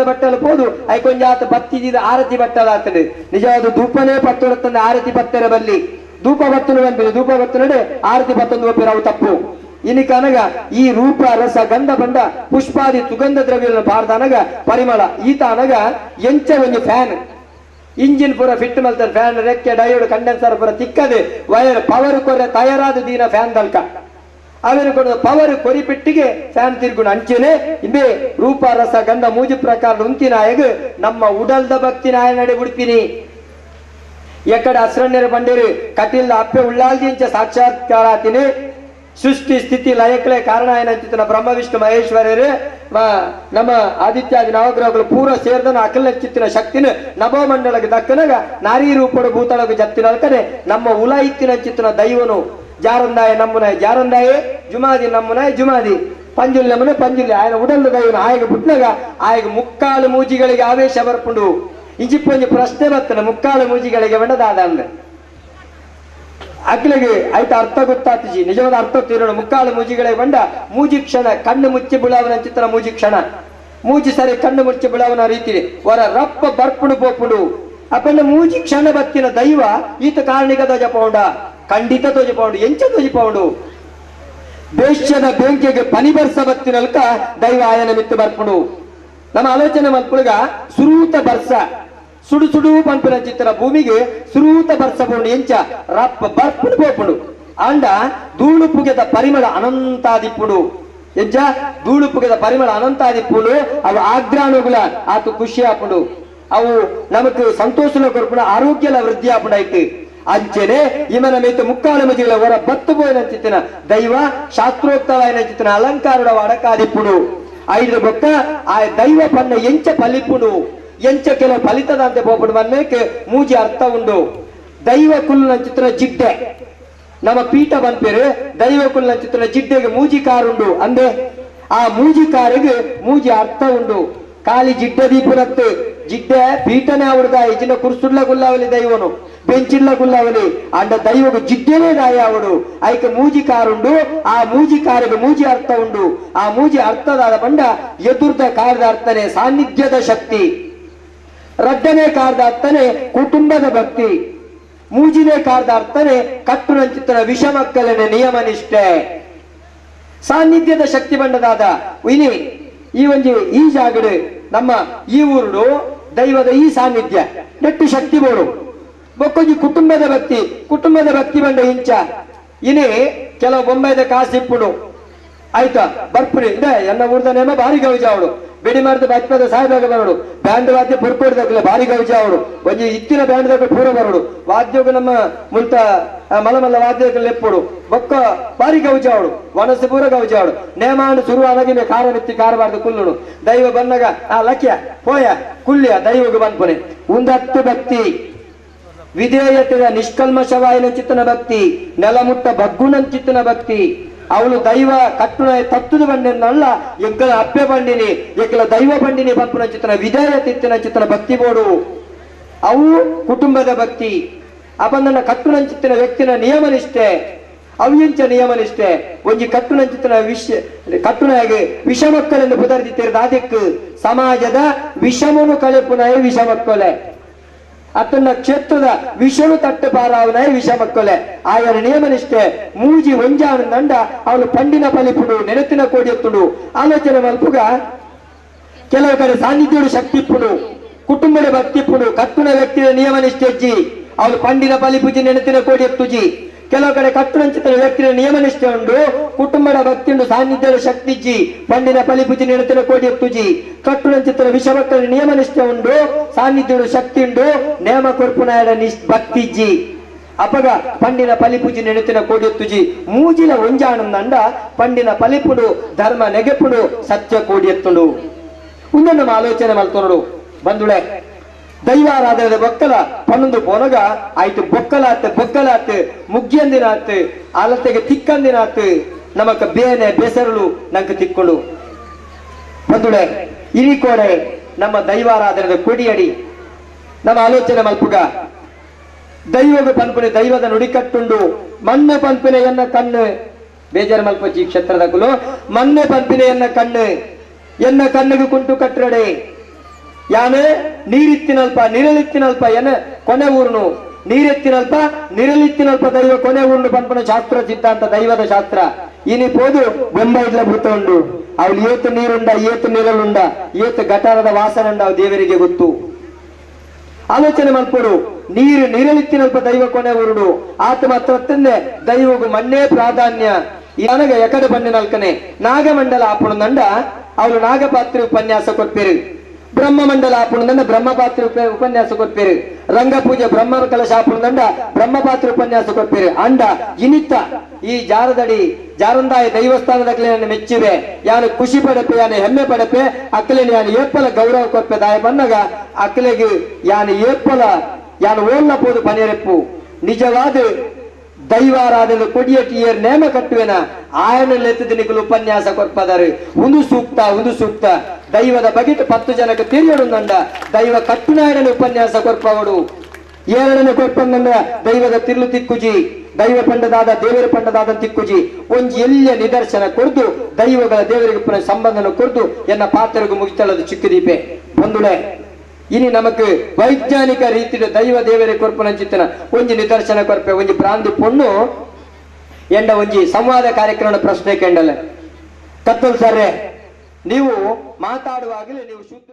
ಬಟ್ಟಲು ಪೋದು ಐಕೊಂಜಾತ ಬತ್ತಿದ ಆರತಿ ಬಟ್ಟಲ ಆಗ್ತದೆ ನಿಜವಾದ ಧೂಪನೇ ಪತ್ತೊಡತ್ತಂದ ಆರತಿ ಪತ್ತರ ಬಲ್ಲಿ ಧೂಪ ಬತ್ತಲು ಬಂದಿದೆ ಧೂಪ ಬತ್ತನಡೆ ಆರತಿ ಬತ್ತೊಂದು ಒಪ್ಪಿರ ಅವು ತಪ್ಪು ಇನಿ ಕನಗ ಈ ರೂಪ ರಸ ಗಂಧ ಬಂಡ ಪುಷ್ಪಾದಿ ಸುಗಂಧ ದ್ರವ್ಯಗಳನ್ನು ಬಾರ್ದನಗ ಪರಿಮಳ ಈತ ಅನಗ ಎಂಚ ಒಂದು ಫ್ಯಾನ್ ಇಂಜಿನ್ ಪೂರ ಫಿಟ್ ಮಲ್ತಾರೆ ಫ್ಯಾನ್ ರೆಕ್ಕೆ ಡಯೋಡ್ ಕಂಡೆನ್ಸರ್ ಪೂರ ತಿಕ್ಕದೆ ವೈರ್ ಪವರ್ ಕೊರೆ ತಯಾರಾದ ದೀನ ಫ್ಯಾನ್ ದಲ್ಕ ಅವೇನು ಕೊಡ ಪವರ್ ಕೊರಿಪೆಟ್ಟಿಗೆ ಫ್ಯಾನ್ ತಿರ್ಗುಣ ಅಂಚೆನೆ ಇಬೇ ರೂಪ ರಸ ಗಂಧ ಮೂಜಿ ಪ್ರಕಾರ ಉಂತಿನಾಯಗ ನಮ್ಮ ಉಡಲ್ದ ಭಕ್ತಿ ನಾಯ ನಡೆ ಬಿಡ್ತೀನಿ ಎಕಡೆ ಅಸ್ರಣ್ಯರ ಬಂಡೇರು ಕಟಿಲ್ದ ಅಪ್ಪೆ ಉಳ್ಳಾಲ್ದಿಂಚ ಸಾಕ್ಷಾತ್ಕಾರ ಆತಿನಿ ಸೃಷ್ಟಿ ಸ್ಥಿತಿ ಲಯಕಲೆ ಕಾರಣ ಏನಂತಿನ ಬ್ರಹ್ಮ ವಿಷ್ಣು ಮಹೇಶ್ವರರು ನಮ್ಮ ಆದಿತ್ಯಾದಿ ನವಗ್ರಹಗಳು ಪೂರ ಸೇರ್ದನ ಅಖಿಲ ಚಿತ್ತಿನ ಶಕ್ತಿನ ನಭೋಮಂಡಲಕ್ಕೆ ದಕ್ಕನಾಗ ನಾರಿ ರೂಪಡು ಭೂತಳಗ ಜತ್ತಿನ ನಮ್ಮ ಉಲ ಇತ್ತಿನ ಚಿತ್ತಿನ ದೈವನು ಜಾರಂದಾಯ ನಮ್ಮುನಾಯ ಜಾರಂದಾಯ ಜುಮಾದಿ ನಮ್ಮುನಾಯ ಜುಮಾದಿ ಪಂಜುಲಿ ನಮ್ಮನೆ ಪಂಜುಲಿ ఆయన ಉಡಲ್ದ ದೈವನ ಆಯ್ಗ ಬಿಟ್ನಾಗ ಆಯ್ಗ ಮುಕ್ಕಾಲು ಮೂಜಿಗಳಿಗೆ ಆವೇಶ ಬರ್ಪುಂಡು ಇಂಜಿಪ್ಪೊಂಜಿ ಪ್ರಶ್ನೆ ಬರ್ತನೆ ಮುಕ್ಕಾಲು ಮೂಜಿಗಳಿಗೆ ಬಂಡದಾದ ಅಂದ್ರೆ ಅಕ್ಲಿಗೆ ಆಯ್ತ ಅರ್ಥ ಗೊತ್ತಾತಿಜಿ ನಿಜವಾದ ಅರ್ಥ ತೀರೋಣ ಮುಕ್ಕಾಲು ಮೂಜಿಗಳಿಗೆ ಬಂಡ ಮೂಜಿ ಕ್ಷಣ ಕಣ್ಣು ಮುಚ್ಚಿ ಬಿಳವನ ಚಿತ್ರ ಮೂಜಿ ಕ್ಷಣ ಮೂಜಿ ಸರಿ ಕಣ್ಣು ಮುಚ್ಚಿ ಬಿಳವನ ರೀತಿ ವರ ರಪ್ಪ ಬರ್ಪುಡು ಪೋಪುಡು ಅಪ್ಪನ ಮೂಜಿ ಕ್ಷಣ ಬತ್ತಿನ ದೈವ ಈತ ಕಾರಣಿಕ ಧ್ವಜಪೌಂಡ ಖಂಡಿತ ಧ್ವಜಪೌಂಡು ಎಂಚ ಧ್ವಜಪೌಂಡು ಬೇಷ್ಯದ ಬೆಂಕಿಗೆ ಪನಿ ಬರ್ಸ ಬತ್ತಿನಲ್ಕ ದೈವ ಆಯನ ಮಿತ್ತು ಬರ್ಪುಡು ನಮ್ಮ ಆಲೋಚನೆ ಮಲ್ಪುಳಗ ಸುರೂತ ಬರ್ಸ ಸುಡು ಸುಡು ಪಂಪಿನ ಚಿತ್ರ ಭೂಮಿಗೆ ಸುರೂತ ಬರ್ಸ ಬೋಂಡು ಎಂಚ ರಪ್ಪ ಬರ್ಪುಡು ಪೋಪುಡು ಅಂಡ ಧೂಳು ಪುಗೆದ ಪರಿಮಳ ಅನಂತಾದಿಪ್ಪುಡು ಎಂಚ ಧೂಳು ಪುಗೆದ ಪರಿಮಳ ಅನಂತಾದಿಪ್ಪುಡು ಅವು ಆಗ್ರಾಣುಗಳ ಆತು ಖುಷಿ ಹಾಪುಡು ಅವು ನಮಕ್ ಸಂತೋಷಲ ಕೊರ್ಪುನ ಆರೋಗ್ಯಲ ವೃದ್ಧಿ ಆಪುಂಡಾಯ್ತು ಅಂಚೆನೆ ಇಮನ ಮೇತು ಮುಕ್ಕಾಲ ಮಜಿಗಳ ಹೊರ ಬತ್ತು పోయిన ದೈವ ಶಾಸ್ತ್ರೋಕ್ತವಾಯಿನ ಚಿತ್ತನ ಅಲಂಕಾರದ ಅಡಕಾದಿಪ್ಪುಡು ಐದು ಬೊಕ್ಕ ಆ ದೈವ ಪನ್ನ ಎಂಚ ಫಲಿಪ್ಪುಡು ಎಂಚ ಕೆಲವು ಫಲಿತದಂತೆ పోపుడు వన్నేకి ಮೂಜಿ ಅರ್ಥ ಉಂಡು ದೈವ ಕುಲ್ಲ ಚಿತ್ರ ಜಿಡ್ಡೆ ನಮ್ಮ ಪೀಠ ಬಂದ್ಪೇರು ದೈವ ಕುಲ್ಲ ಚಿತ್ರ ಜಿಡ್ಡೆಗೆ ಮೂಜಿ ಕಾರುಂಡು ಅಂದೆ ಆ ಮೂಜಿ ಕಾರಿಗೆ ಮೂಜಿ ಅರ್ಥ ಉಂಡು ಖಾಲಿ ಜಿಡ್ಡೆ ದೀಪುನತ್ತು ಜಿಡ್ಡೆ ಪೀಠನೇ ಅವಡ್ದ ಇಜಿನ ಕುರ್ಸುಡ್ಲ ಗುಲ್ಲಾವಲಿ ದೈವನು ಬೆಂಚಿಲ್ಲ ಗುಲ್ಲಾವಲಿ ಅಂಡ ದೈವకు ಜಿಡ್ಡೆನೇ ದಾಯಾವಡು ಐಕ ಮೂಜಿ ಕಾರುಂಡು ಆ ಮೂಜಿ ಕಾರಿಗೆ ಮೂಜಿ ಅರ್ಥ ಉಂಡು ಆ ಮೂಜಿ ಅರ್ಥದಾದ ಬಂಡ ಎದುರ್ದ ಕಾರ್ಯದ ಅರ್ಥನೇ ಸಾನ್ನಿಧ್ಯದ ಶಕ್ತಿ ರಡ್ಡನೇ ಕಾರ್ಯದ ಅರ್ಥನೇ ಕುಟುಂಬದ ಭಕ್ತಿ ಮೂಜಿನೇ ಕಾರ್ಯದ ಅರ್ಥನೇ ಕಟ್ಟುನಂಚಿತ್ತನ ವಿಷಮಕ್ಕಲನೆ ನಿಯಮ ನಿಷ್ಠೆ ಸಾನ್ನಿಧ್ಯದ ಶಕ್ತಿ ಬಂಡದಾದ ಇನಿ ಈ ಒಂಜಿ ಈ ಜಾಗಡು ನಮ್ಮ ಈ ಊರುಡು ದೈವದ ಈ ಸಾನ್ನಿಧ್ಯ ನೆಟ್ಟು ಶಕ್ತಿ ಬೋಡು ಬೊಕ್ಕೊಂಜಿ ಕುಟುಂಬದ ಭಕ್ತಿ ಬಂಡ ಇಂಚ ಇನಿ ಕೆಲವು ಬೊಂಬೈದ ಕಾಸಿಪ್ಪುಡು ಆಯ್ತಾ ಬರ್ಪುರಿ ಇದೆ ಎನ್ನ ಊರ್ದ ನೇಮ ಭಾರಿ ಗೌಜ ಅವಡು ಬೆಡಿ ಮಾಡಿದ ಬಚ್ಚಪದ ಸಾಯಿಬಾಗ ಬರೋಡು ಬ್ಯಾಂಡ್ ವಾದ್ಯ ಪುರ್ಕೋಡ್ದಾಗಲ ಭಾರಿ ಗೌಜ ಅವಡು ಒಂಜಿ ಇತ್ತಿನ ಬ್ಯಾಂಡ್ ದಾಗ ಪೂರ ಬರೋಡು ವಾದ್ಯೋಗ ನಮ್ಮ ಮುಂತ ಮಲಮಲ್ಲ ವಾದ್ಯದಲ್ಲಿ ಲೆಪ್ಪುಡು ಬೊಕ್ಕ ಭಾರಿ ಗೌಜ ಅವಡು ವನಸ ಪೂರ ಗೌಜ ಅವಡು ನೇಮಾಂಡು ಶುರು ಆಗಿ ಕಾರ ನೆತ್ತಿ ಕಾರಬಾರ್ದು ಕುಲ್ಲುಡು ದೈವ ಬಂದಾಗ ಆ ಲಕ್ಯ ಪೋಯ ಕುಲ್ಯ ದೈವಗ ಬಂದ್ಪನೆ ಉಂದತ್ತು ಭಕ್ತಿ ವಿಧೇಯತೆಯ ನಿಷ್ಕಲ್ಮಶವಾಯಿನ ಚಿತ್ತನ ಭಕ್ತಿ ನೆಲಮುಟ್ಟ ಬಗ್ಗುನ ಚಿತ್ತನ ಭಕ್ತಿ ಅವಳು ದೈವ ಕಟ್ಟುನ ತತ್ತುದ ಬಂಡೆನಲ್ಲ ಎಕ್ಕಲ ಅಪ್ಪೆ ಬಂಡಿನಿ ಎಕ್ಕಲ ದೈವ ಬಂಡಿನಿ ಪಂಪುನ ಚಿತ್ರನ ವಿಧೇಯತಿತ್ತಿನ ಚಿತ್ರನ ಭಕ್ತಿ ಬೋಡು ಅವು ಕುಟುಂಬದ ಭಕ್ತಿ ಅಪಂದನ ಕಟ್ಟುನ ಚಿತ್ತಿನ ವ್ಯಕ್ತಿನ ನಿಯಮ ನಿಷ್ಠೆ ಅವಿಂಚ ನಿಯಮ ನಿಷ್ಠೆ ಒಂಜಿ ಕಟ್ಟುನ ಚಿತ್ರನ ಕಟ್ಟುನಾಗೆ ವಿಷಮಕ್ಕಳೆಂದು ಪುದರ್ದಿತ್ತಿರದ ಅದಕ್ಕೆ ಸಮಾಜದ ವಿಷಮನು ಕಳೆಪುನಾಯ ವಿಷಮಕ್ಕಳೆ ಅತನ್ನ ಕ್ಷೇತ್ರದ ವಿಷನು ತಟ್ಟು ಪಾರಾವನಾಯ ವಿಷ ಮಕ್ಕಳೆ ಆಯರ ನಿಯಮನಿಷ್ಠೆ ಮೂಜಿ ಒಂಜಾನ ದಂಡ ಅವಳು ಪಂಡಿನ ಫಲಿಪುಡು ನೆನತಿನ ಕೋಡಿಯತ್ತುಡು ಆಲೋಚನೆ ಮಲ್ಪುಗ ಕೆಲವು ಕಡೆ ಸಾನ್ನಿಧ್ಯಡು ಶಕ್ತಿಪ್ಪುಡು ಕುಟುಂಬದ ಭಕ್ತಿಪ್ಪುಡು ಕಟ್ಟುನ ವ್ಯಕ್ತಿಯ ನಿಯಮನಿಷ್ಠೆಜ್ಜಿ ಅವಳು ಪಂಡಿನ ಫಲಿಪುಜಿ ನೆನತಿನ ಕೋಡಿಯತ್ತುಜಿ ಕೆಲವು ಕಡೆ ಕಟ್ಟುನಂಚಿತ ವ್ಯಕ್ತಿಯ ನಿಯಮನಿಷ್ಠೆ ಉಂಡು ಕುಟುಂಬದ ಭಕ್ತಿ ಉಂಡು ಸಾನ್ನಿಧ್ಯದ ಶಕ್ತಿಜ್ಜಿ ಪಂಡಿನ ಫಲಿಪುಜಿ ನೆನತಿನ ಕೋಡಿಯತ್ತುಜಿ ಕಟ್ಟುನಂಚಿತ ವಿಷಮಕ್ಕಳ ನಿಯಮನಿಷ್ಠೆ ಉಂಡು ಸಾನ್ನಿಧ್ಯಡು ಶಕ್ತಿ ಉಂಡು ನೇಮ ಕೊರ್ಪುನಾಯಡ ಭಕ್ತಿಜ್ಜಿ ಅಪಗ ಪಂಡಿನ ಫಲಿಪುಜಿ ನೆನತಿನ ಕೋಡಿಯತ್ತುಜಿ ಮೂಜಿಲ ಒಂಜಾನಂದಂಡ ಪಂಡಿನ ಫಲಿಪುಡು ಧರ್ಮ ನೆಗೆಪುಡು ಸತ್ಯ ಕೋಡಿಯತ್ತುಂಡು ಉಂದ ನಮ್ಮ ಆಲೋಚನೆ ಮಲ್ತೋನಡು ಬಂದುಳೆ ದೈವಾರಾಧನದ ಬೊಕ್ಕಲ ಪನ್ನೊಂದು ಪೊನಗ ಆಯ್ತು ಬೊಕ್ಕಲಾತ್ ಮುಗ್ಗಿಯಂದಿನಾತ್ ಆಲತೆಗೆ ತಿಕ್ಕಂದಿನಾತ್ ನಮಕ ಬೇನೆ ಬೆಸರಳು ನಂಗೆ ತಿಕ್ಕೊಂಡು ಬಂದುಳೆ ಇರಿಕೋಡೆ ನಮ್ಮ ದೈವಾರಾಧನದ ಕೊಡಿಯಡಿ ನಮ್ಮ ಆಲೋಚನೆ ಮಲ್ಪುಗ ದೈವಗ ಪನ್ಪುನೆ ದೈವದ ನುಡಿಕಟ್ಟುಂಡು ಮಣ್ಣೆ ಪನ್ಪಿನೆಯನ್ನ ಕಣ್ಣು ಬೇಜಾರು ಮಲ್ಪಚ್ಚಿ ಕ್ಷೇತ್ರದ ಕುಲು ಮಣ್ಣೆ ಪನ್ಪಿನೆಯನ್ನ ಕಣ್ಣು ಎನ್ನ ಕಣ್ಣಿಗೆ ಕುಂಟು ಕಟ್ಟಡೆ ಯಾನೆ ನೀರಿತ್ತಿನಲ್ಪ ನಿರಳಿತ್ತಿನಲ್ಪ ಏನ ಕೊನೆ ಊರ್ನು ನೀರೆತ್ತಿನಲ್ಪ ನಿರಳಿತ್ತಿನಲ್ಪ ದೈವ ಕೊನೆ ಊರ್ನು ಪನ್ಪನ ಶಾಸ್ತ್ರ ಸಿದ್ಧಾಂತ ದೈವದ ಶಾಸ್ತ್ರ ಇನಿ ಪೋದು ಬೊಂಬೈಡ್ಲ ಭೂತ ಉಂಡು ಅವಳು ಏತು ನೀರುಂಡ ಏತು ನಿರಳುಂಡ ಏತು ಗಟಾರದ ವಾಸನೆ ಉಂಡ ಅವು ದೇವರಿಗೆ ಗೊತ್ತು ಆಲೋಚನೆ ಮಲ್ಪಡು ನೀರು ನಿರಳಿತ್ತಿನಲ್ಪ ದೈವ ಕೊನೆ ಊರುಡು ಆತ ಮಾತ್ರ ದೈವಗೂ ಮಣ್ಣೇ ಪ್ರಾಧಾನ್ಯ ನನಗೆ ಎಕಡೆ ಬಣ್ಣಿನಲ್ಕನೆ ನಾಗಮಂಡಲ ಆಪುಣದಂಡ ಅವಳು ನಾಗಪಾತ್ರಿ ಉಪನ್ಯಾಸ ಕೊಡ್ಪೇರು ಬ್ರಹ್ಮಮಂಡಲ ಆಪುಣದಂಡ ಬ್ರಹ್ಮಪಾತ್ರಿ ಉಪನ್ಯಾಸ ಕೊಡ್ಪೇರು ರಂಗಪೂಜೆ ಬ್ರಹ್ಮ ಕಲಶ ಆಪುಣದಂಡ ಬ್ರಹ್ಮಪಾತ್ರಿ ಉಪನ್ಯಾಸ ಕೊಡ್ಪೇರು ಅಂಡ ಇನಿತ್ತ ಈ ಜಾರಂದಾಯ ದೈವಸ್ಥಾನದ ಮೆಚ್ಚಿವೆ ಯಾನು ಖುಷಿ ಪಡಪೆ ಯಾನು ಹೆಮ್ಮೆ ಪಡಪೆ ಅಕ್ಕಲಿನ ಯಾನು ಏಪ್ಪಲ ಗೌರವ ಕೊಪ್ಪೆ ದಾಯ ಬಂದಾಗ ಅಕ್ಕಲಿಗೆ ಯಾನು ಏಪ್ಪಲ ಯಾನು ಓಲ್ಲ ಪೋದು ಪನೆರೆಪ್ಪು ನಿಜವಾದ ದೈವಾರಾಧನೆ ಕೊಡಿಯಟಿಯರ್ ನೇಮ ಕಟ್ಟುವೆನ ಆಯನಲ್ಲೆತ್ತಿನಿಗಳು ಉಪನ್ಯಾಸ ಕೊಡ್ಪದಾರೆ ಒಂದು ಸೂಕ್ತ ದೈವದ ಬಗೆಟ್ 10 ಜನಕ್ಕೆ ತಿಳಿಯೋಡುಂದಂಡ ದೈವ ಕಟ್ಟುನಾಯಡನೆ ಉಪನ್ಯಾಸ ಕೊಡ್ಪವಡು ಏರಡನೆ ಕೊಡ್ಪಂದಂಡ ದೈವದ ತಿರ್ಲು ತಿಕ್ಕುಜಿ ದೈವ ಪಂಡದಾದ ದೇವರ ಪಂಡದಾದ ತಿಕ್ಕುಜಿ ಒಂಜಿ ಎಲ್ಲಿಯ ನಿದರ್ಶನ ಕೊಡ್ದು ದೈವಗಳ ದೇವರಿಗೆ ಸಂಬಂಧನ ಕೊಡ್ದು ಎನ್ನ ಪಾತ್ರಗೂ ಮುಗಿತಳದು ಚಿಕ್ಕದೀಪೆ ಬಂದುಳೆ ಇನಿ ನಮಕ್ ವೈಜ್ಞಾನಿಕ ರೀತಿಯ ದೈವ ದೇವರೇ ಕೊರ್ಪನಂಚಿತ್ತನ ಒಂಜಿ ನಿದರ್ಶನ ಕೊರ್ಪೆ ಒಂಜಿ ಪ್ರಾಂತಿ ಪೊಣ್ಣು ಎಂಡ ಒಂಜಿ ಸಂವಾದ ಕಾರ್ಯಕ್ರಮ ಪ್ರಶ್ನೆ ಕೆಂಡಲೆ ಕತ್ತಲ್ ಸರ್ರೆ ನೀವು ಮಾತಾಡುವಾಗಲೇ ನೀವು ಶುದ್ಧ